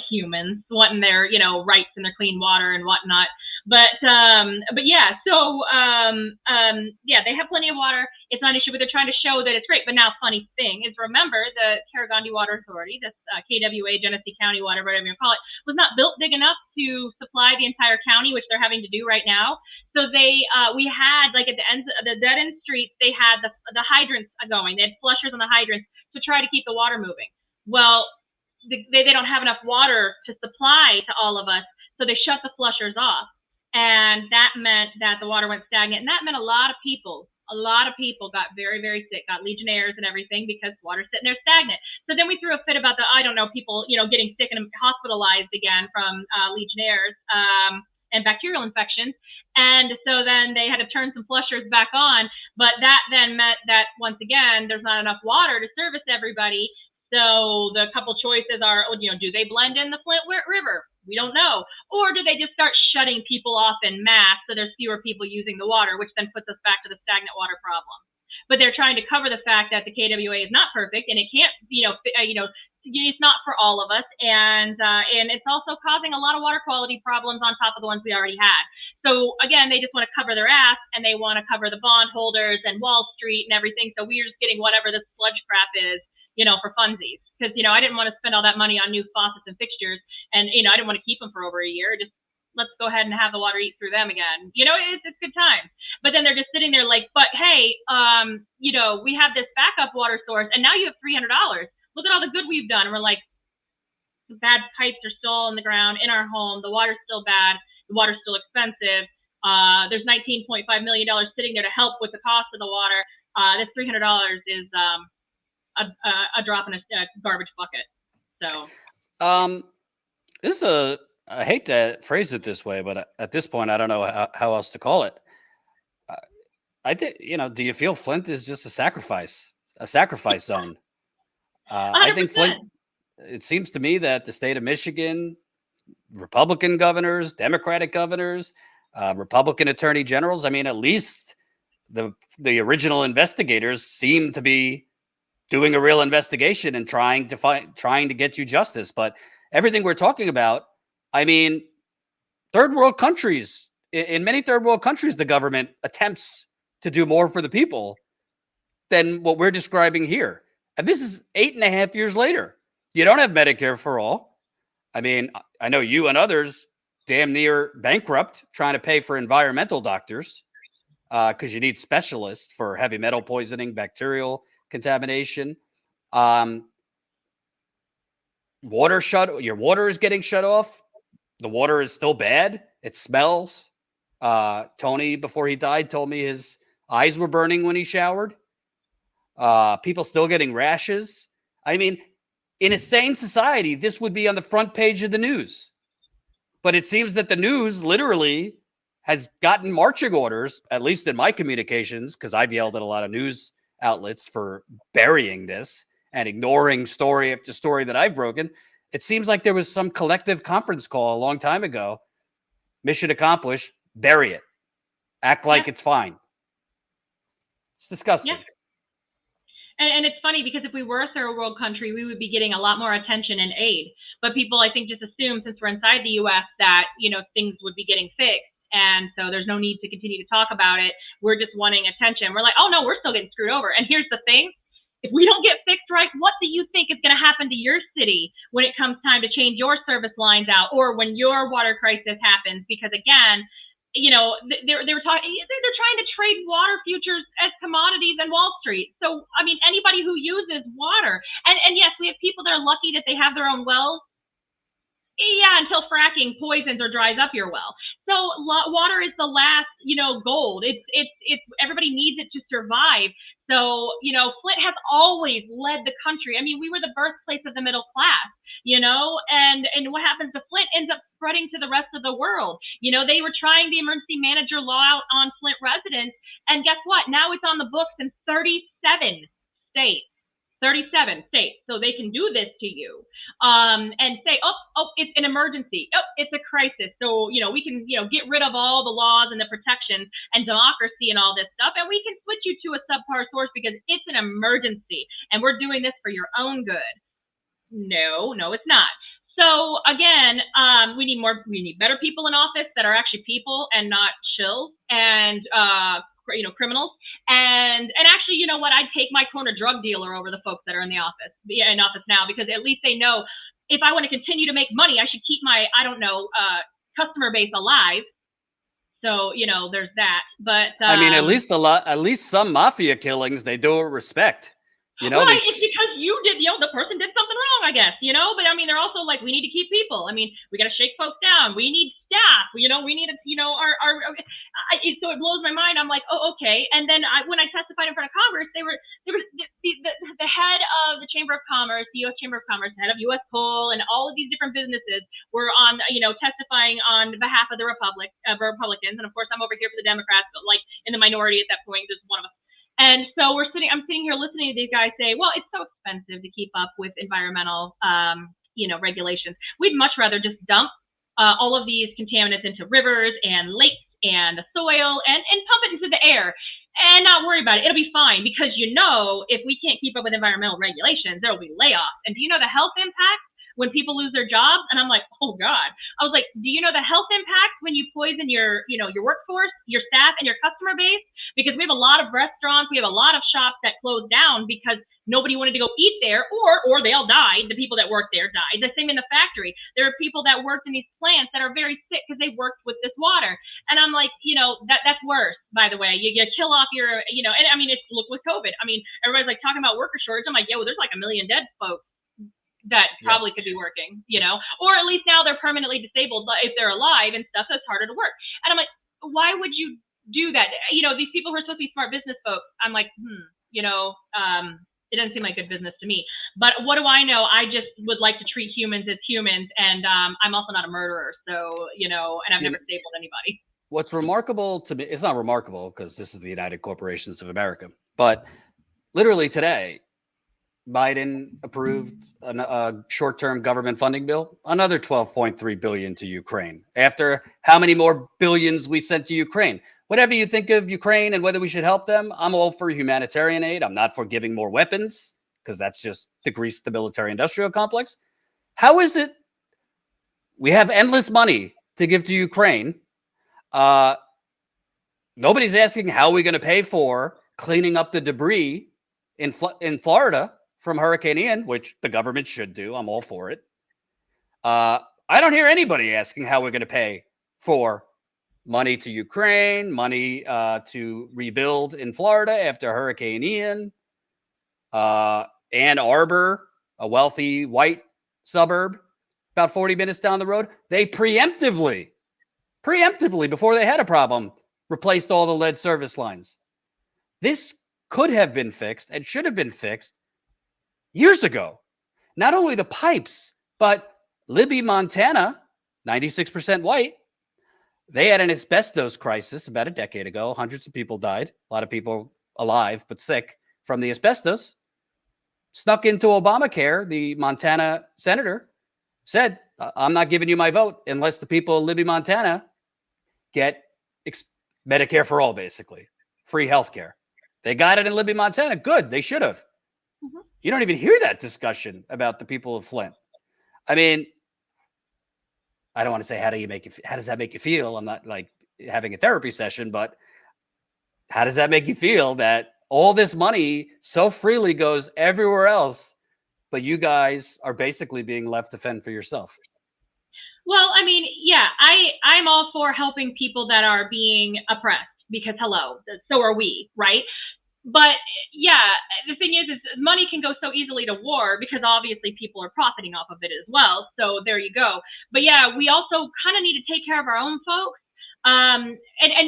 humans wanting their, rights and their clean water and whatnot. But yeah, so they have plenty of water. It's not an issue, but they're trying to show that it's great. But now, funny thing is, remember, the Tarragona Water Authority, this KWA, Genesee County Water, whatever you call it, was not built big enough to supply the entire county, which they're having to do right now. So we had, like, at the ends of the dead end streets, they had the hydrants going. They had flushers on the hydrants to try to keep the water moving. Well, they don't have enough water to supply to all of us, so they shut the flushers off. And that meant that the water went stagnant. And that meant a lot of people A lot of people got very, very sick, got Legionnaires and everything because water's sitting there stagnant. So then we threw a fit about people, getting sick and hospitalized again from Legionnaires and bacterial infections. And so then they had to turn some flushers back on. But that then meant that, once again, there's not enough water to service everybody. So the couple choices are, do they blend in the Flint River? We don't know. Or do they just start shutting people off en masse so there's fewer people using the water, which then puts us back to the stagnant water problem. But they're trying to cover the fact that the KWA is not perfect and it can't, it's not for all of us. And it's also causing a lot of water quality problems on top of the ones we already had. So again, they just want to cover their ass and they want to cover the bondholders and Wall Street and everything. So we're just getting whatever this sludge crap is, for funsies. Because, I didn't want to spend all that money on new faucets and fixtures. And, I didn't want to keep them for over a year. Just let's go ahead and have the water eat through them again. It's good time. But then they're just sitting there like, but hey, we have this backup water source and now you have $300. Look at all the good we've done. And we're like, the bad pipes are still in the ground in our home. The water's still bad. The water's still expensive. There's $19.5 million sitting there to help with the cost of the water. This $300 is a drop in a garbage bucket. So, this is I hate to phrase it this way, but at this point, I don't know how else to call it. I think, do you feel Flint is just a sacrifice zone? I think Flint, it seems to me that the state of Michigan, Republican governors, Democratic governors, Republican attorney generals, at least the original investigators seem to be doing a real investigation and trying to get you justice. But everything we're talking about, third world countries, in many third world countries, the government attempts to do more for the people than what we're describing here. And this is 8.5 years later. You don't have Medicare for all. I know you and others damn near bankrupt trying to pay for environmental doctors because you need specialists for heavy metal poisoning, bacterial contamination. Your water is getting shut off. The water is still bad. It smells. Tony, before he died, told me his eyes were burning when he showered. People still getting rashes. In a sane society, this would be on the front page of the news. But it seems that the news literally has gotten marching orders, at least in my communications, because I've yelled at a lot of news outlets for burying this and ignoring story after story that I've broken. It seems like there was some collective conference call a long time ago. Mission accomplished. Bury it. Act like it's fine. It's disgusting. Yeah. And it's funny because if we were a third world country, we would be getting a lot more attention and aid. But people, I think, just assume since we're inside the U.S. that, things would be getting fixed. And so there's no need to continue to talk about it. We're just wanting attention. We're like, oh, no, we're still getting screwed over. And here's the thing. If we don't get fixed right, what do you think is going to happen to your city when it comes time to change your service lines out or when your water crisis happens? Because, again, they were talking, they're trying to trade water futures as commodities in Wall Street. So, anybody who uses water, and yes, we have people that are lucky that they have their own wells. Yeah, until fracking poisons or dries up your well. So water is the last, gold. It's everybody needs it to survive. So, Flint has always led the country. We were the birthplace of the middle class, and what happens to Flint ends up spreading to the rest of the world. They were trying the emergency manager law out on Flint residents. And guess what? Now it's on the books in 37 states. 37 states, so they can do this to you and say, oh, it's an emergency. Oh, it's a crisis. So, we can, get rid of all the laws and the protections and democracy and all this stuff, and we can switch you to a subpar source because it's an emergency, and we're doing this for your own good. No, it's not. So, again, we need better people in office that are actually people and not shills and, criminals. And actually, you know what? I'd take my corner drug dealer over the folks that are in office now, because at least they know if I want to continue to make money, I should keep my, customer base alive. So, there's that. But at least some mafia killings, they do it with respect. Right, it's because you did, the person did something wrong. I I guess, you know, but I mean, they're also like, we need to keep people. I mean, we got to shake folks down. We need staff, you know, we need, you know, so it blows my mind. I'm like, oh, okay. And then when I testified in front of Congress, they were the head of the Chamber of Commerce, the U.S. Chamber of Commerce, the head of U.S. Coal, and all of these different businesses were on, you know, testifying on behalf of the Republicans. And of course, I'm over here for the Democrats, but like in the minority at that point, just one of us. And so I'm sitting here listening to these guys say, well, it's so expensive to keep up with environmental, you know, regulations. We'd much rather just dump all of these contaminants into rivers and lakes and the soil and pump it into the air and not worry about it. It'll be fine because, you know, if we can't keep up with environmental regulations, there will be layoffs. And do you know the health impact when people lose their jobs? And I'm like, oh God. I was like, do you know the health impact when you poison your, you know, your workforce, your staff, and your customer base? Because we have a lot of restaurants, we have a lot of shops that closed down because nobody wanted to go eat there, or they all died. The people that worked there died. The same in the factory. There are people that worked in these plants that are very sick because they worked with this water. And I'm like, you know, that's worse, by the way. You kill off your, you know, and I mean, look with COVID. I mean, everybody's like talking about worker shortage. I'm like, yeah, well, there's like 1 million dead folks that probably could be working, you know, or at least now they're permanently disabled if they're alive and stuff, so it's harder to work. And I'm like, why would you do that? You know, these people who are supposed to be smart business folks, I'm like, you know, it doesn't seem like good business to me. But what do I know? I just would like to treat humans as humans. And I'm also not a murderer. So, you know, and I've never stapled anybody. What's remarkable to me, it's not remarkable because this is the United Corporations of America, but literally today, Biden approved a short-term government funding bill, another $12.3 billion to Ukraine. After how many more billions we sent to Ukraine? Whatever you think of Ukraine and whether we should help them, I'm all for humanitarian aid. I'm not for giving more weapons because that's just to grease the military-industrial complex. How is it we have endless money to give to Ukraine? Nobody's asking how we're going to pay for cleaning up the debris in Florida from Hurricane Ian, which the government should do. I'm all for it. I don't hear anybody asking how we're going to pay for money to Ukraine, money to rebuild in Florida after Hurricane Ian. Ann Arbor, a wealthy white suburb, about 40 minutes down the road, they preemptively, before they had a problem, replaced all the lead service lines. This could have been fixed and should have been fixed years ago. Not only the pipes, but Libby, Montana, 96% white, they had an asbestos crisis about a decade ago. Hundreds of people died. A lot of people alive, but sick from the asbestos. Snuck into Obamacare. The Montana senator said, I'm not giving you my vote unless the people of Libby, Montana get Medicare for all, basically. Free health care. They got it in Libby, Montana. Good. They should have. Mm-hmm. You don't even hear that discussion about the people of Flint. I mean, I don't want to say how does that make you feel? I'm not like having a therapy session, but how does that make you feel that all this money so freely goes everywhere else, but you guys are basically being left to fend for yourself? Well, I mean, yeah, I'm all for helping people that are being oppressed because, hello, so are we, right? But yeah, the thing is money can go so easily to war because obviously people are profiting off of it as well. So there you go. But yeah, we also kind of need to take care of our own folks. And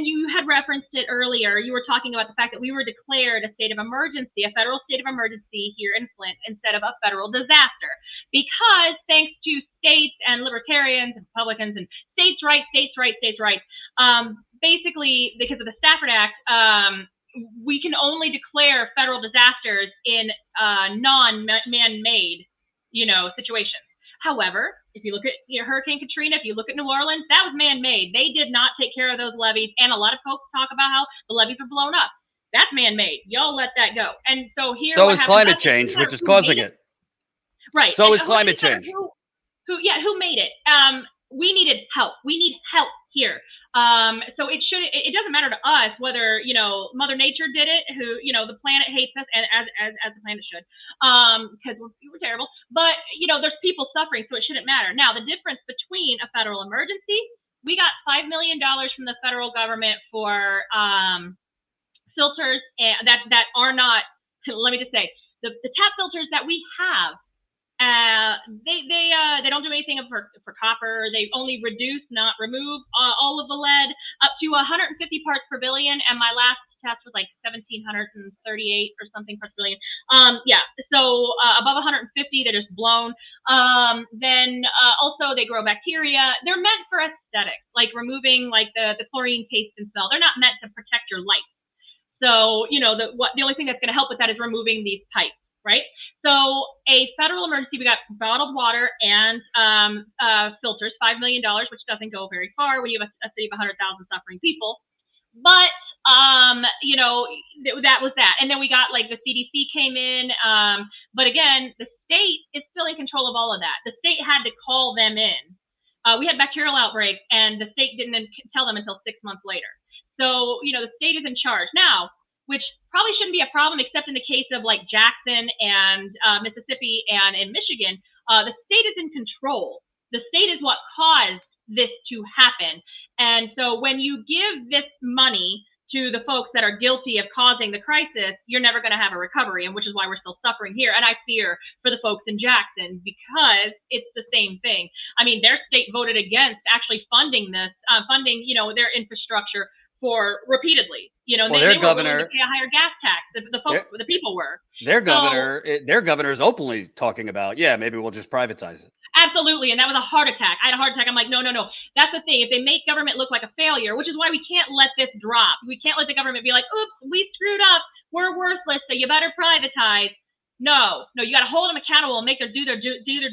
you had referenced it earlier. You were talking about the fact that we were declared a state of emergency, a federal state of emergency here in Flint instead of a federal disaster. Because thanks to states and libertarians and Republicans and states' rights, basically because of the Stafford Act, we can only declare federal disasters in non-man-made, situations. However, if you look at Hurricane Katrina, if you look at New Orleans, that was man-made. They did not take care of those levees, and a lot of folks talk about how the levees are blown up. That's man-made. Y'all let that go. And so here, so is climate change, which is causing it. Right. So is climate change. Who made it? We needed help. We need help here. So it doesn't matter to us whether, Mother Nature did it, who, the planet hates us and as the planet should, because we're terrible, but, there's people suffering, so it shouldn't matter. Now, the difference between a federal emergency, we got $5 million from the federal government for, filters that are not, let me just say, the tap filters that we have They don't do anything for copper. They only reduce, not remove, all of the lead up to 150 parts per billion. And my last test was like 1,738 or something parts per billion. So above 150, they're just blown. Then also they grow bacteria. They're meant for aesthetics, like removing like the chlorine taste and smell. They're not meant to protect your life. So, the only thing that's going to help with that is removing these pipes, right? So a federal emergency, we got bottled water and filters, $5 million, which doesn't go very far when you have a city of 100,000 suffering people. But, that was that. And then we got like the CDC came in. But again, the state is still in control of all of that. The state had to call them in. We had bacterial outbreaks and the state didn't tell them until 6 months later. So, the state is in charge now, which probably shouldn't be a problem, except in the case of like Jackson and Mississippi and in Michigan. The state is in control. The state is what caused this to happen. And so when you give this money to the folks that are guilty of causing the crisis, you're never going to have a recovery, and which is why we're still suffering here. And I fear for the folks in Jackson because it's the same thing. I mean, their state voted against actually funding this, their infrastructure for repeatedly. Well, they were willing to pay a higher gas tax. The people were. Their governor's openly talking about, maybe we'll just privatize it. Absolutely. And that was a heart attack. I had a heart attack. I'm like, no. That's the thing. If they make government look like a failure, which is why we can't let this drop. We can't let the government be like, oops, we screwed up. We're worthless. So you better privatize. No, you got to hold them accountable and make them do their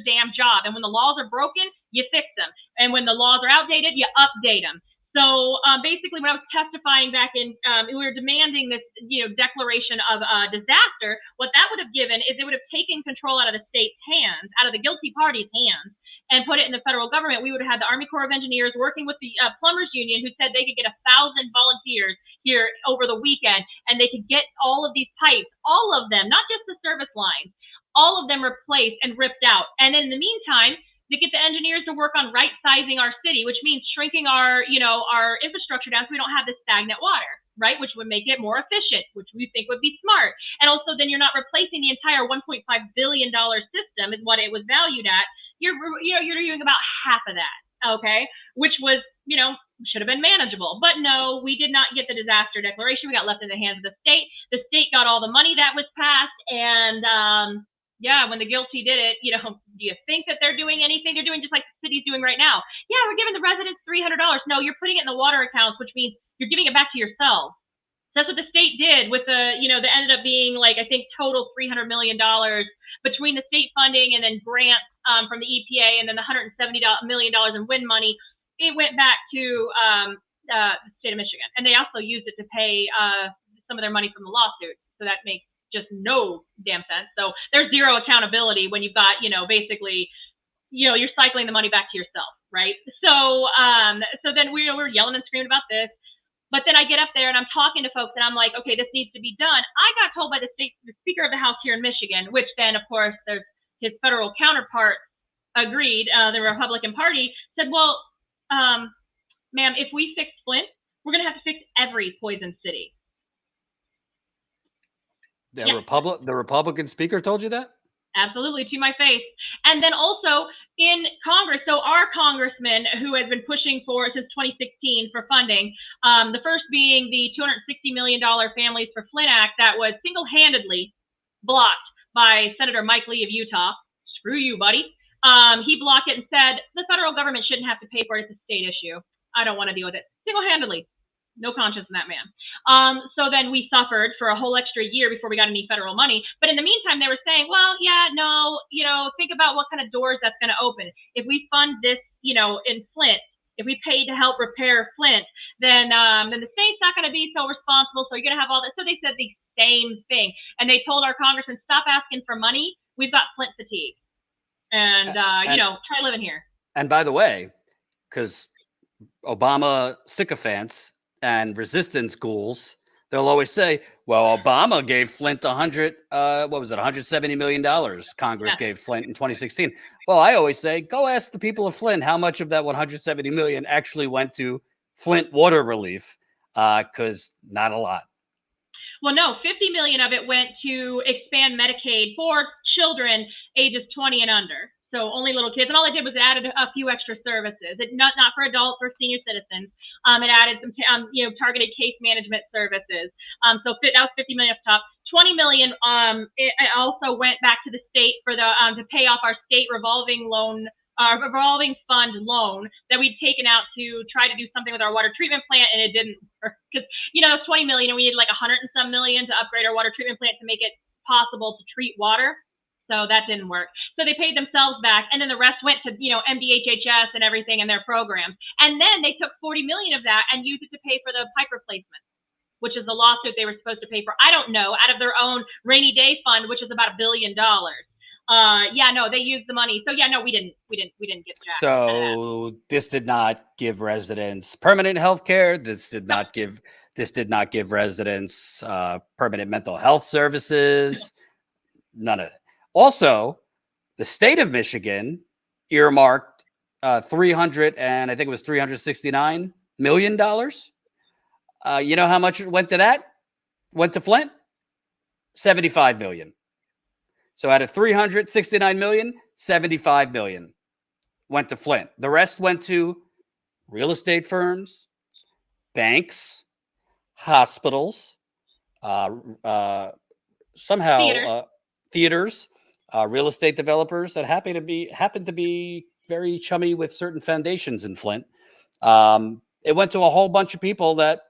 damn job. And when the laws are broken, you fix them. And when the laws are outdated, you update them. So basically, when I was testifying back in, we were demanding this, declaration of disaster. What that would have given is it would have taken control out of the state's hands, out of the guilty party's hands, and put it in the federal government. We would have had the Army Corps of Engineers working with the plumbers union, who said they could get 1,000 volunteers here over the weekend, and they could get all of these pipes, all of them, not just the service lines, all of them replaced and ripped out. And in the meantime, to get the engineers to work on right-sizing our city, which means shrinking our infrastructure down so we don't have this stagnant water, right? Which would make it more efficient, which we think would be smart. And also then you're not replacing the entire $1.5 billion system is what it was valued at. You're doing about half of that, okay? Which was, should have been manageable. But no, we did not get the disaster declaration. We got left in the hands of the state. The state got all the money that was passed, and when the guilty did it, do you think that they're doing anything? They're doing just like the city's doing right now. Yeah, we're giving the residents $300. No, you're putting it in the water accounts, which means you're giving it back to yourselves. That's what the state did with that ended up being like, I think total $300 million between the state funding and then grants from the EPA and then the $170 million in wind money. It went back to the state of Michigan. And they also used it to pay some of their money from the lawsuit. So that makes just no damn sense. So there's zero accountability when you've got, basically, you're cycling the money back to yourself, right? So then we were yelling and screaming about this. But then I get up there and I'm talking to folks and I'm like, okay, this needs to be done. I got told by the Speaker of the House here in Michigan, which then, of course, his federal counterpart agreed, the Republican Party, said, well, ma'am, if we fix Flint, we're going to have to fix every poison city. The Republican speaker told you that? Absolutely, to my face. And then also in Congress, so our congressman who has been pushing for since 2016 for funding, the first being the $260 million Families for Flint Act that was single-handedly blocked by Senator Mike Lee of Utah. Screw you, buddy. He blocked it and said the federal government shouldn't have to pay for it. It's a state issue. I don't want to deal with it. Single-handedly. No conscience in that man. So then we suffered for a whole extra year before we got any federal money. But in the meantime, they were saying, well, think about what kind of doors that's going to open. If we fund this, in Flint, if we pay to help repair Flint, then the state's not going to be so responsible. So you're going to have all that. So they said the same thing. And they told our congressman, stop asking for money. We've got Flint fatigue. And try living here. And by the way, because Obama sycophants and resistance ghouls, they'll always say, well, Obama gave Flint $170 million Congress gave Flint in 2016. Well, I always say, go ask the people of Flint how much of that $170 million actually went to Flint water relief, because not a lot. Well, no, $50 million of it went to expand Medicaid for children ages 20 and under. So only little kids. And all it did was it added a few extra services. It not for adults or senior citizens. It added some targeted case management services. So that was 50 million off the top. 20 million. It also went back to the state for the to pay off our state revolving fund loan that we'd taken out to try to do something with our water treatment plant, and it didn't work because it was 20 million and we needed like 100 and some million to upgrade our water treatment plant to make it possible to treat water. So that didn't work. So they paid themselves back, and then the rest went to MDHHS and everything in their programs. And then they took 40 million of that and used it to pay for the pipe replacement, which is the lawsuit they were supposed to pay for. I don't know, out of their own rainy day fund, which is about $1 billion. They used the money. So we didn't get jack. So this did not give residents permanent health care. This did not give residents permanent mental health services. None of it. Also, the state of Michigan earmarked $369 million. You know how much went to that? Went to Flint? 75 million. So out of 369 million, 75 million went to Flint. The rest went to real estate firms, banks, hospitals, theaters, real estate developers that happen to be very chummy with certain foundations in Flint. It went to a whole bunch of people that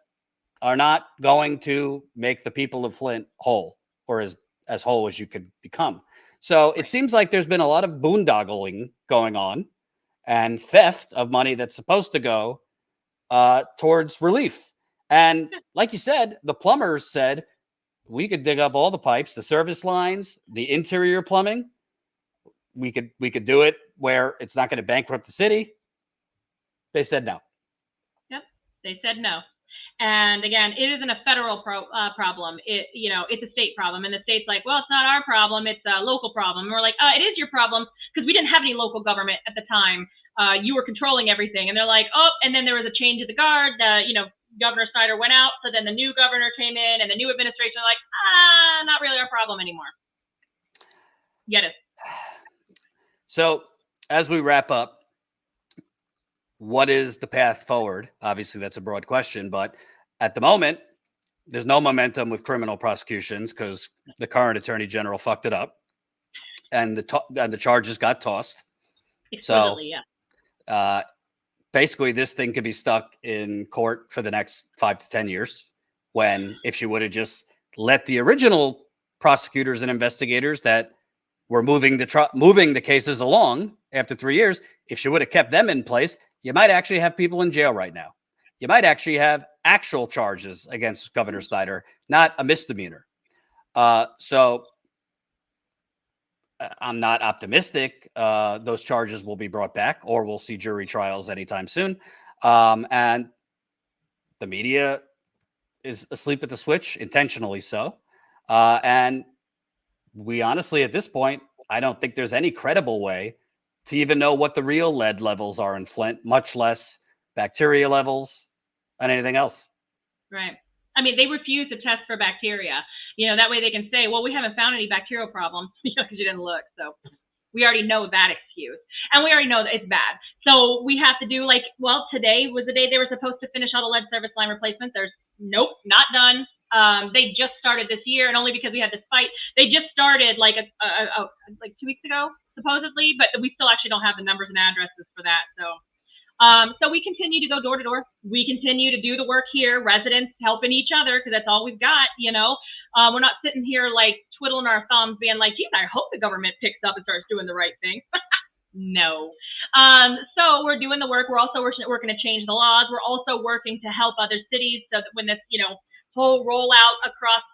are not going to make the people of Flint whole, or as whole as you could become. So it seems like there's been a lot of boondoggling going on and theft of money that's supposed to go towards relief. And like you said, the plumbers said we could dig up all the pipes, the service lines, the interior plumbing. We could do it where it's not going to bankrupt the city. They said no. Yep, they said no. And again, it isn't a federal problem. It's a state problem. And the state's like, well, it's not our problem. It's a local problem. And we're like, it is your problem because we didn't have any local government at the time. You were controlling everything. And they're like, and then there was a change of the guard. Governor Snyder went out. So then the new governor came in and the new administration are like, not really our problem anymore. Get it. So as we wrap up, what is the path forward? Obviously, that's a broad question, but at the moment, there's no momentum with criminal prosecutions because the current attorney general fucked it up, and the charges got tossed. Explicitly, yeah. Basically, this thing could be stuck in court for the next 5 to 10 years. When if she would have just let the original prosecutors and investigators that were moving the cases along after 3 years, if she would have kept them in place, you might actually have people in jail right now. You might actually have actual charges against Governor Snyder, not a misdemeanor. So I'm not optimistic those charges will be brought back or we'll see jury trials anytime soon. And the media is asleep at the switch, intentionally so. And we honestly, at this point, I don't think there's any credible way to even know what the real lead levels are in Flint, much less bacteria levels and anything else. Right. I mean, they refuse to test for bacteria. That way they can say, well, we haven't found any bacterial problems because you didn't look. So we already know that excuse. And we already know that it's bad. So we have to do today was the day they were supposed to finish all the lead service line replacements. Nope, not done. They just started this year, and only because we had this fight. They just started like 2 weeks ago, supposedly, but we still actually don't have the numbers and addresses for that. So we continue to go door to door. We continue to do the work here, residents helping each other because that's all we've got. We're not sitting here like twiddling our thumbs, being like, geez, I hope the government picks up and starts doing the right thing. No. So we're doing the work. We're also working to change the laws. We're also working to help other cities so that when this, whole rollout across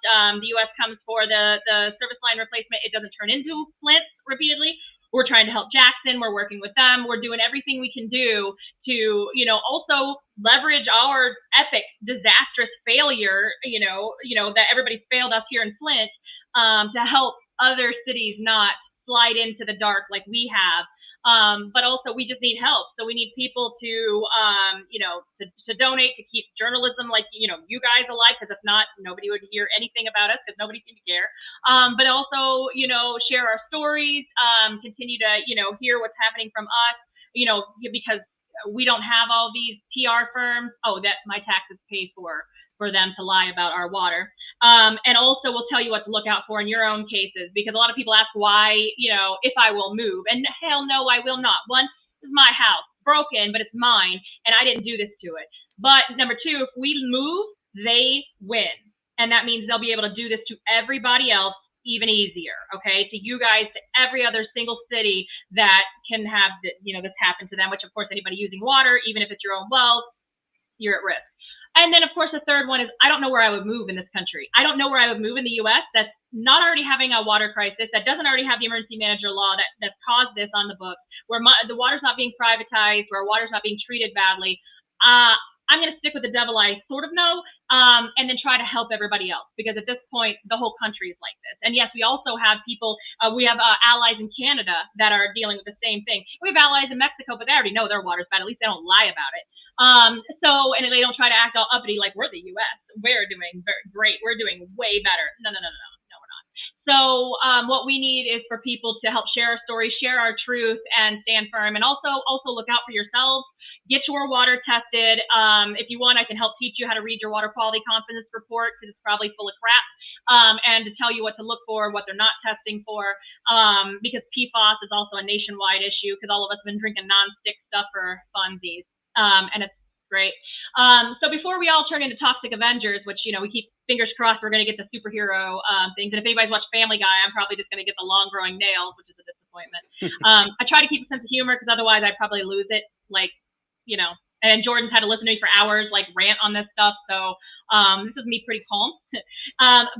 the U.S. comes for the service line replacement, it doesn't turn into Flint repeatedly. We're trying to help Jackson. We're working with them. We're doing everything we can do to, also leverage our epic, disastrous failure, that everybody's failed us here in Flint, to help other cities not slide into the dark like we have. But also we just need help. So we need people to, to donate, to keep journalism like, you guys alive, because if not, nobody would hear anything about us because nobody seemed to care. But also, share our stories, continue to, hear what's happening from us, because we don't have all these PR firms. Oh, that my taxes paid for them to lie about our water. And also we'll tell you what to look out for in your own cases, because a lot of people ask why, if I will move. And hell no, I will not. One, this is my house, broken, but it's mine, and I didn't do this to it. But number two, if we move, they win. And that means they'll be able to do this to everybody else even easier, okay? To you guys, to every other single city that can have, this happen to them, which of course anybody using water, even if it's your own well, you're at risk. And then, of course, the third one is I don't know where I would move in this country. I don't know where I would move in the U.S. that's not already having a water crisis, that doesn't already have the emergency manager law that's caused this on the books, where the water's not being privatized, where water's not being treated badly. I'm going to stick with the devil I sort of know, and then try to help everybody else, because at this point, the whole country is like this. And yes, we also have people, we have allies in Canada that are dealing with the same thing. We have allies in Mexico, but they already know their water's bad. At least they don't lie about it. And they don't try to act all uppity like we're the U.S. We're doing great. We're doing way better. No, we're not. So what we need is for people to help share our stories, share our truth, and stand firm. And also look out for yourselves. Get your water tested. If you want, I can help teach you how to read your water quality confidence report, because it's probably full of crap, and to tell you what to look for, what they're not testing for, because PFAS is also a nationwide issue, because all of us have been drinking non-stick stuff for funsies. And it's great. So before we all turn into toxic Avengers, which, we keep fingers crossed we're going to get the superhero things. And if anybody's watched Family Guy, I'm probably just going to get the long growing nails, which is a disappointment. I try to keep a sense of humor, because otherwise I'd probably lose it. And Jordan's had to listen to me for hours, rant on this stuff. So this is me pretty calm.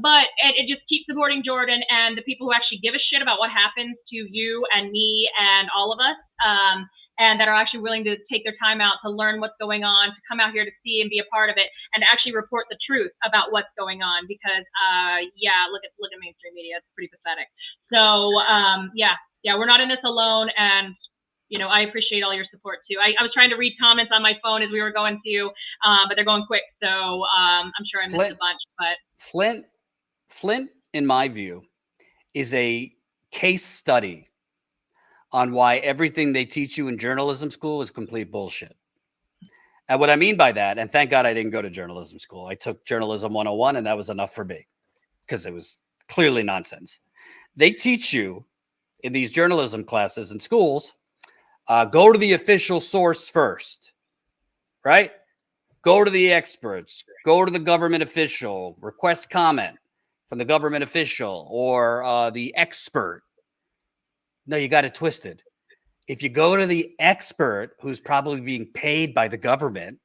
But it just keeps supporting Jordan and the people who actually give a shit about what happens to you and me and all of us. And that are actually willing to take their time out to learn what's going on, to come out here to see and be a part of it, and to actually report the truth about what's going on. Because, look at mainstream media; it's pretty pathetic. So, we're not in this alone, and I appreciate all your support too. I was trying to read comments on my phone as we were going to, but they're going quick, so I'm sure I missed a bunch. But Flint, in my view, is a case study on why everything they teach you in journalism school is complete bullshit. And what I mean by that, and thank God I didn't go to journalism school. I took journalism 101, and that was enough for me, because it was clearly nonsense. They teach you in these journalism classes in schools, go to the official source first, right? Go to the experts, go to the government official, request comment from the government official or the expert. No, you got it twisted. If you go to the expert who's probably being paid by the government,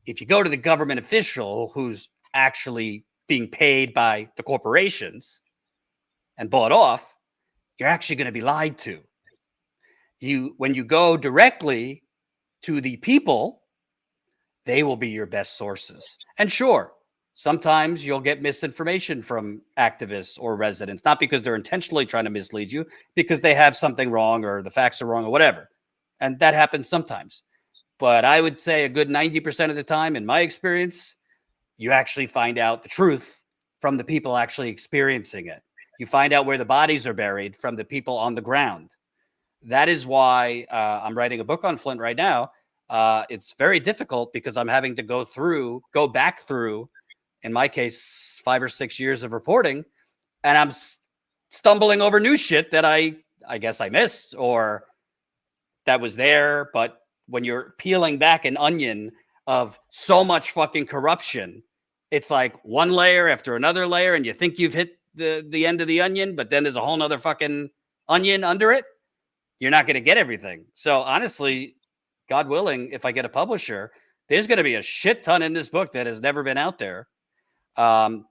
if you go to the government official who's actually being paid by the corporations and bought off, you're actually going to be lied to. When you go directly to the people, they will be your best sources. And sure, sometimes you'll get misinformation from activists or residents, not because they're intentionally trying to mislead you, because they have something wrong or the facts are wrong or whatever. And that happens sometimes. But I would say a good 90% of the time, in my experience, you actually find out the truth from the people actually experiencing it. You find out where the bodies are buried from the people on the ground. That is why I'm writing a book on Flint right now. It's very difficult because I'm having to go back through, in my case, 5 or 6 years of reporting, and I'm stumbling over new shit that I guess I missed or that was there. But when you're peeling back an onion of so much fucking corruption, it's like one layer after another layer, and you think you've hit the end of the onion, but then there's a whole nother fucking onion under it. You're not going to get everything. So honestly, God willing, if I get a publisher, there's going to be a shit ton in this book that has never been out there. And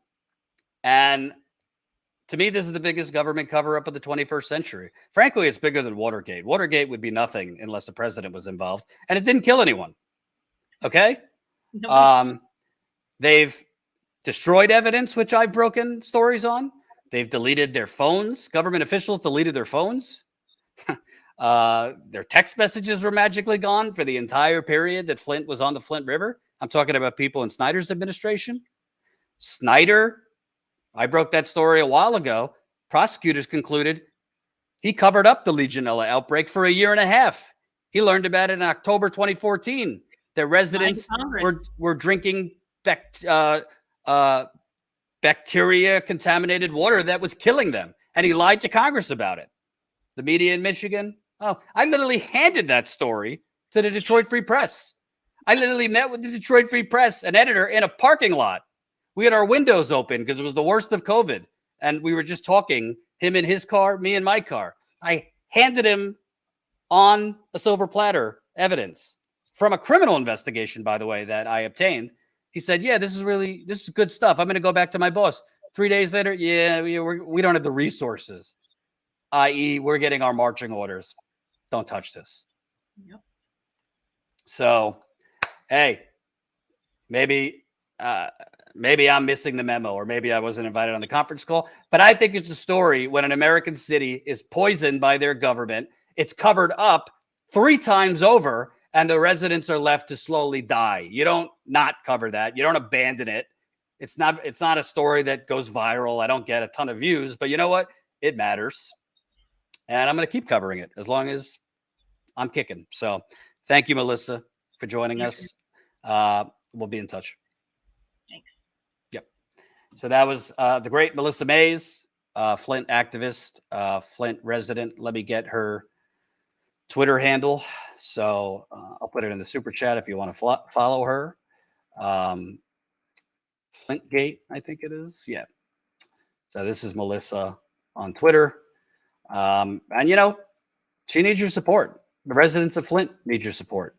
to me, this is the biggest government cover-up of the 21st century. Frankly, it's bigger than Watergate. Watergate would be nothing unless the president was involved, and it didn't kill anyone. Okay? They've destroyed evidence, which I've broken stories on. They've deleted their phones. Government officials deleted their phones. Their text messages were magically gone for the entire period that Flint was on the Flint River. I'm talking about people in Snyder's administration. Snyder, I broke that story a while ago. Prosecutors concluded he covered up the Legionella outbreak for a year and a half. He learned about it in October 2014. That residents were drinking bacteria-contaminated water that was killing them. And he lied to Congress about it. The media in Michigan, I literally handed that story to the Detroit Free Press. I literally met with the Detroit Free Press, an editor, in a parking lot. We had our windows open because it was the worst of COVID. And we were just talking, him in his car, me in my car. I handed him on a silver platter evidence from a criminal investigation, by the way, that I obtained. He said, yeah, this is good stuff. I'm going to go back to my boss. 3 days later, we don't have the resources, i.e. we're getting our marching orders. Don't touch this. Yep. So, hey, maybe I'm missing the memo, or maybe I wasn't invited on the conference call. But I think it's a story when an American city is poisoned by their government. It's covered up 3 times over, and the residents are left to slowly die. You don't not cover that. You don't abandon it. It's not a story that goes viral. I don't get a ton of views, but you know what? It matters. And I'm going to keep covering it as long as I'm kicking. So thank you, Melissa, for joining us. We'll be in touch. Thanks. Yep. So that was the great Melissa Mays, Flint activist, Flint resident. Let me get her Twitter handle. So I'll put it in the super chat if you want to follow her. Flintgate, I think it is. Yeah. So this is Melissa on Twitter. And, she needs your support. The residents of Flint need your support.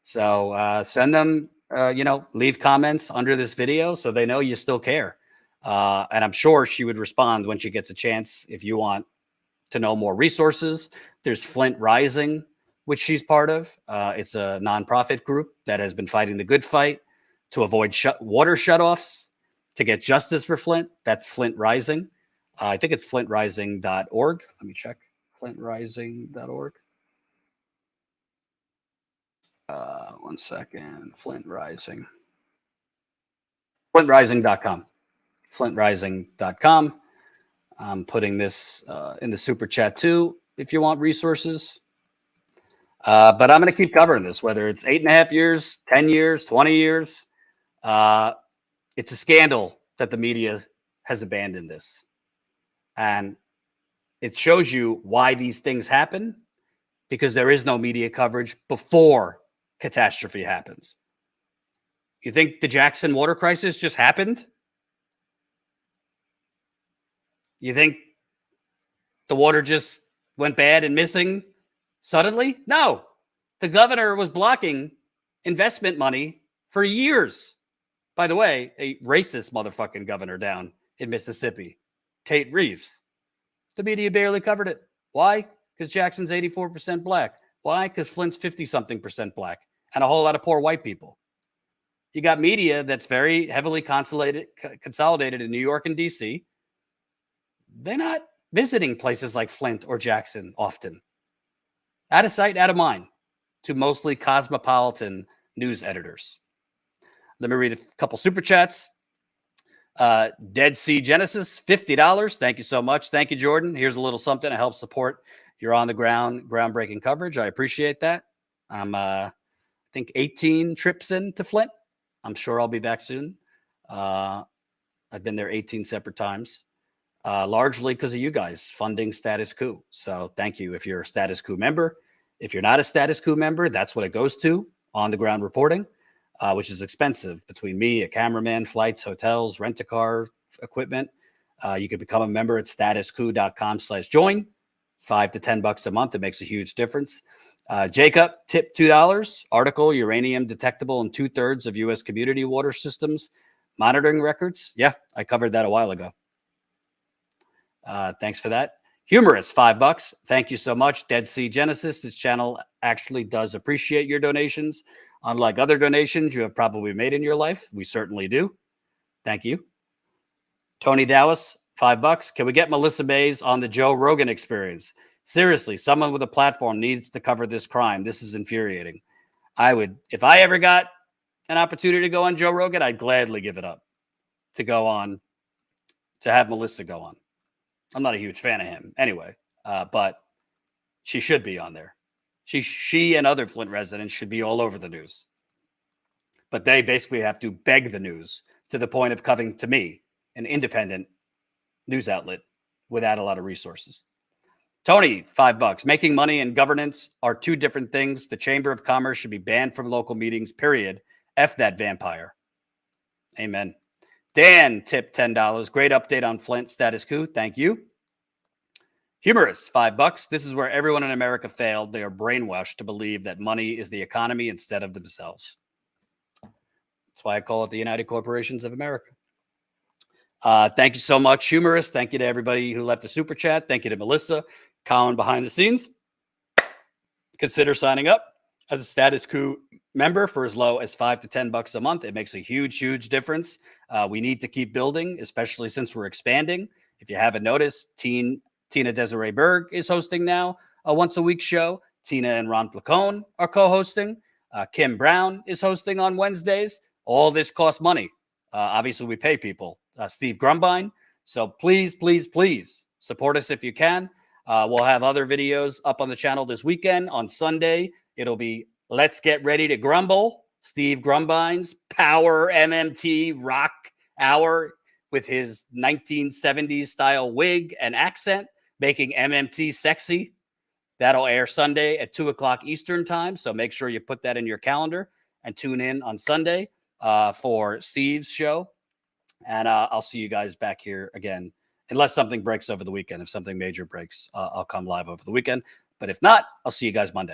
So send them, leave comments under this video so they know you still care. And I'm sure she would respond when she gets a chance. If you want to know more resources, there's Flint Rising, which she's part of. It's a nonprofit group that has been fighting the good fight to avoid water shutoffs, to get justice for Flint. That's Flint Rising. I think it's flintrising.org. Let me check. Flintrising.org. 1 second. Flint Rising. Flintrising.com. Flintrising.com. I'm putting this in the super chat too, if you want resources. But I'm going to keep covering this, whether it's 8.5 years, 10 years, 20 years. It's a scandal that the media has abandoned this. And it shows you why these things happen, because there is no media coverage before catastrophe happens. You think the Jackson water crisis just happened? You think the water just went bad and missing suddenly? No. The governor was blocking investment money for years. By the way, a racist motherfucking governor down in Mississippi, Tate Reeves. The media barely covered it. Why? Because Jackson's 84% black. Why? Because Flint's 50-something% black and a whole lot of poor white people. You got media that's very heavily consolidated in New York and D.C. They're not visiting places like Flint or Jackson often. Out of sight, out of mind to mostly cosmopolitan news editors. Let me read a couple super chats. Dead Sea Genesis, $50. Thank you so much. Thank you, Jordan. Here's a little something to help support your on the ground, groundbreaking coverage. I appreciate that. I'm, I think 18 trips into Flint. I'm sure I'll be back soon. I've been there 18 separate times, largely because of you guys funding Status Coup. So thank you if you're a Status Coup member. If you're not a Status Coup member, that's what it goes to, on the ground reporting. Which is expensive between me, a cameraman, flights, hotels, rent-a-car, equipment. You can become a member at statuscoup.com/join. $5 to $10 a month. It makes a huge difference. Jacob, tip $2. Article, uranium detectable in 2/3 of U.S. community water systems. Monitoring records. Yeah, I covered that a while ago. Thanks for that. Humorous, $5. Thank you so much. Dead Sea Genesis. This channel actually does appreciate your donations. Unlike other donations you have probably made in your life, we certainly do. Thank you. Tony Dallas, $5. Can we get Melissa Mays on the Joe Rogan Experience? Seriously, someone with a platform needs to cover this crime. This is infuriating. I would, if I ever got an opportunity to go on Joe Rogan, I'd gladly give it up to go on, to have Melissa go on. I'm not a huge fan of him anyway, but she should be on there. She and other Flint residents should be all over the news. But they basically have to beg the news to the point of coming to me, an independent news outlet without a lot of resources. Tony, $5. Making money and governance are two different things. The Chamber of Commerce should be banned from local meetings, period. F that vampire. Amen. Dan tipped $10. Great update on Flint Status Coup. Thank you. Humorous, $5. This is where everyone in America failed. They are brainwashed to believe that money is the economy instead of themselves. That's why I call it the United Corporations of America. Thank you so much, Humorous. Thank you to everybody who left a super chat. Thank you to Melissa, Colin behind the scenes. Consider signing up as a Status Coup member for as low as $5 to $10 a month. It makes a huge, huge difference. We need to keep building, especially since we're expanding. If you haven't noticed, Tina Desiree Berg is hosting now a once-a-week show. Tina and Ron Placone are co-hosting. Kim Brown is hosting on Wednesdays. All this costs money. Obviously, we pay people. Steve Grumbine. So please, please, please support us if you can. We'll have other videos up on the channel this weekend. On Sunday, it'll be Let's Get Ready to Grumble. Steve Grumbine's Power MMT Rock Hour with his 1970s style wig and accent, making MMT sexy. That'll air Sunday at 2 o'clock Eastern time. So make sure you put that in your calendar and tune in on Sunday for Steve's show. And I'll see you guys back here again, unless something breaks over the weekend. If something major breaks, I'll come live over the weekend. But if not, I'll see you guys Monday.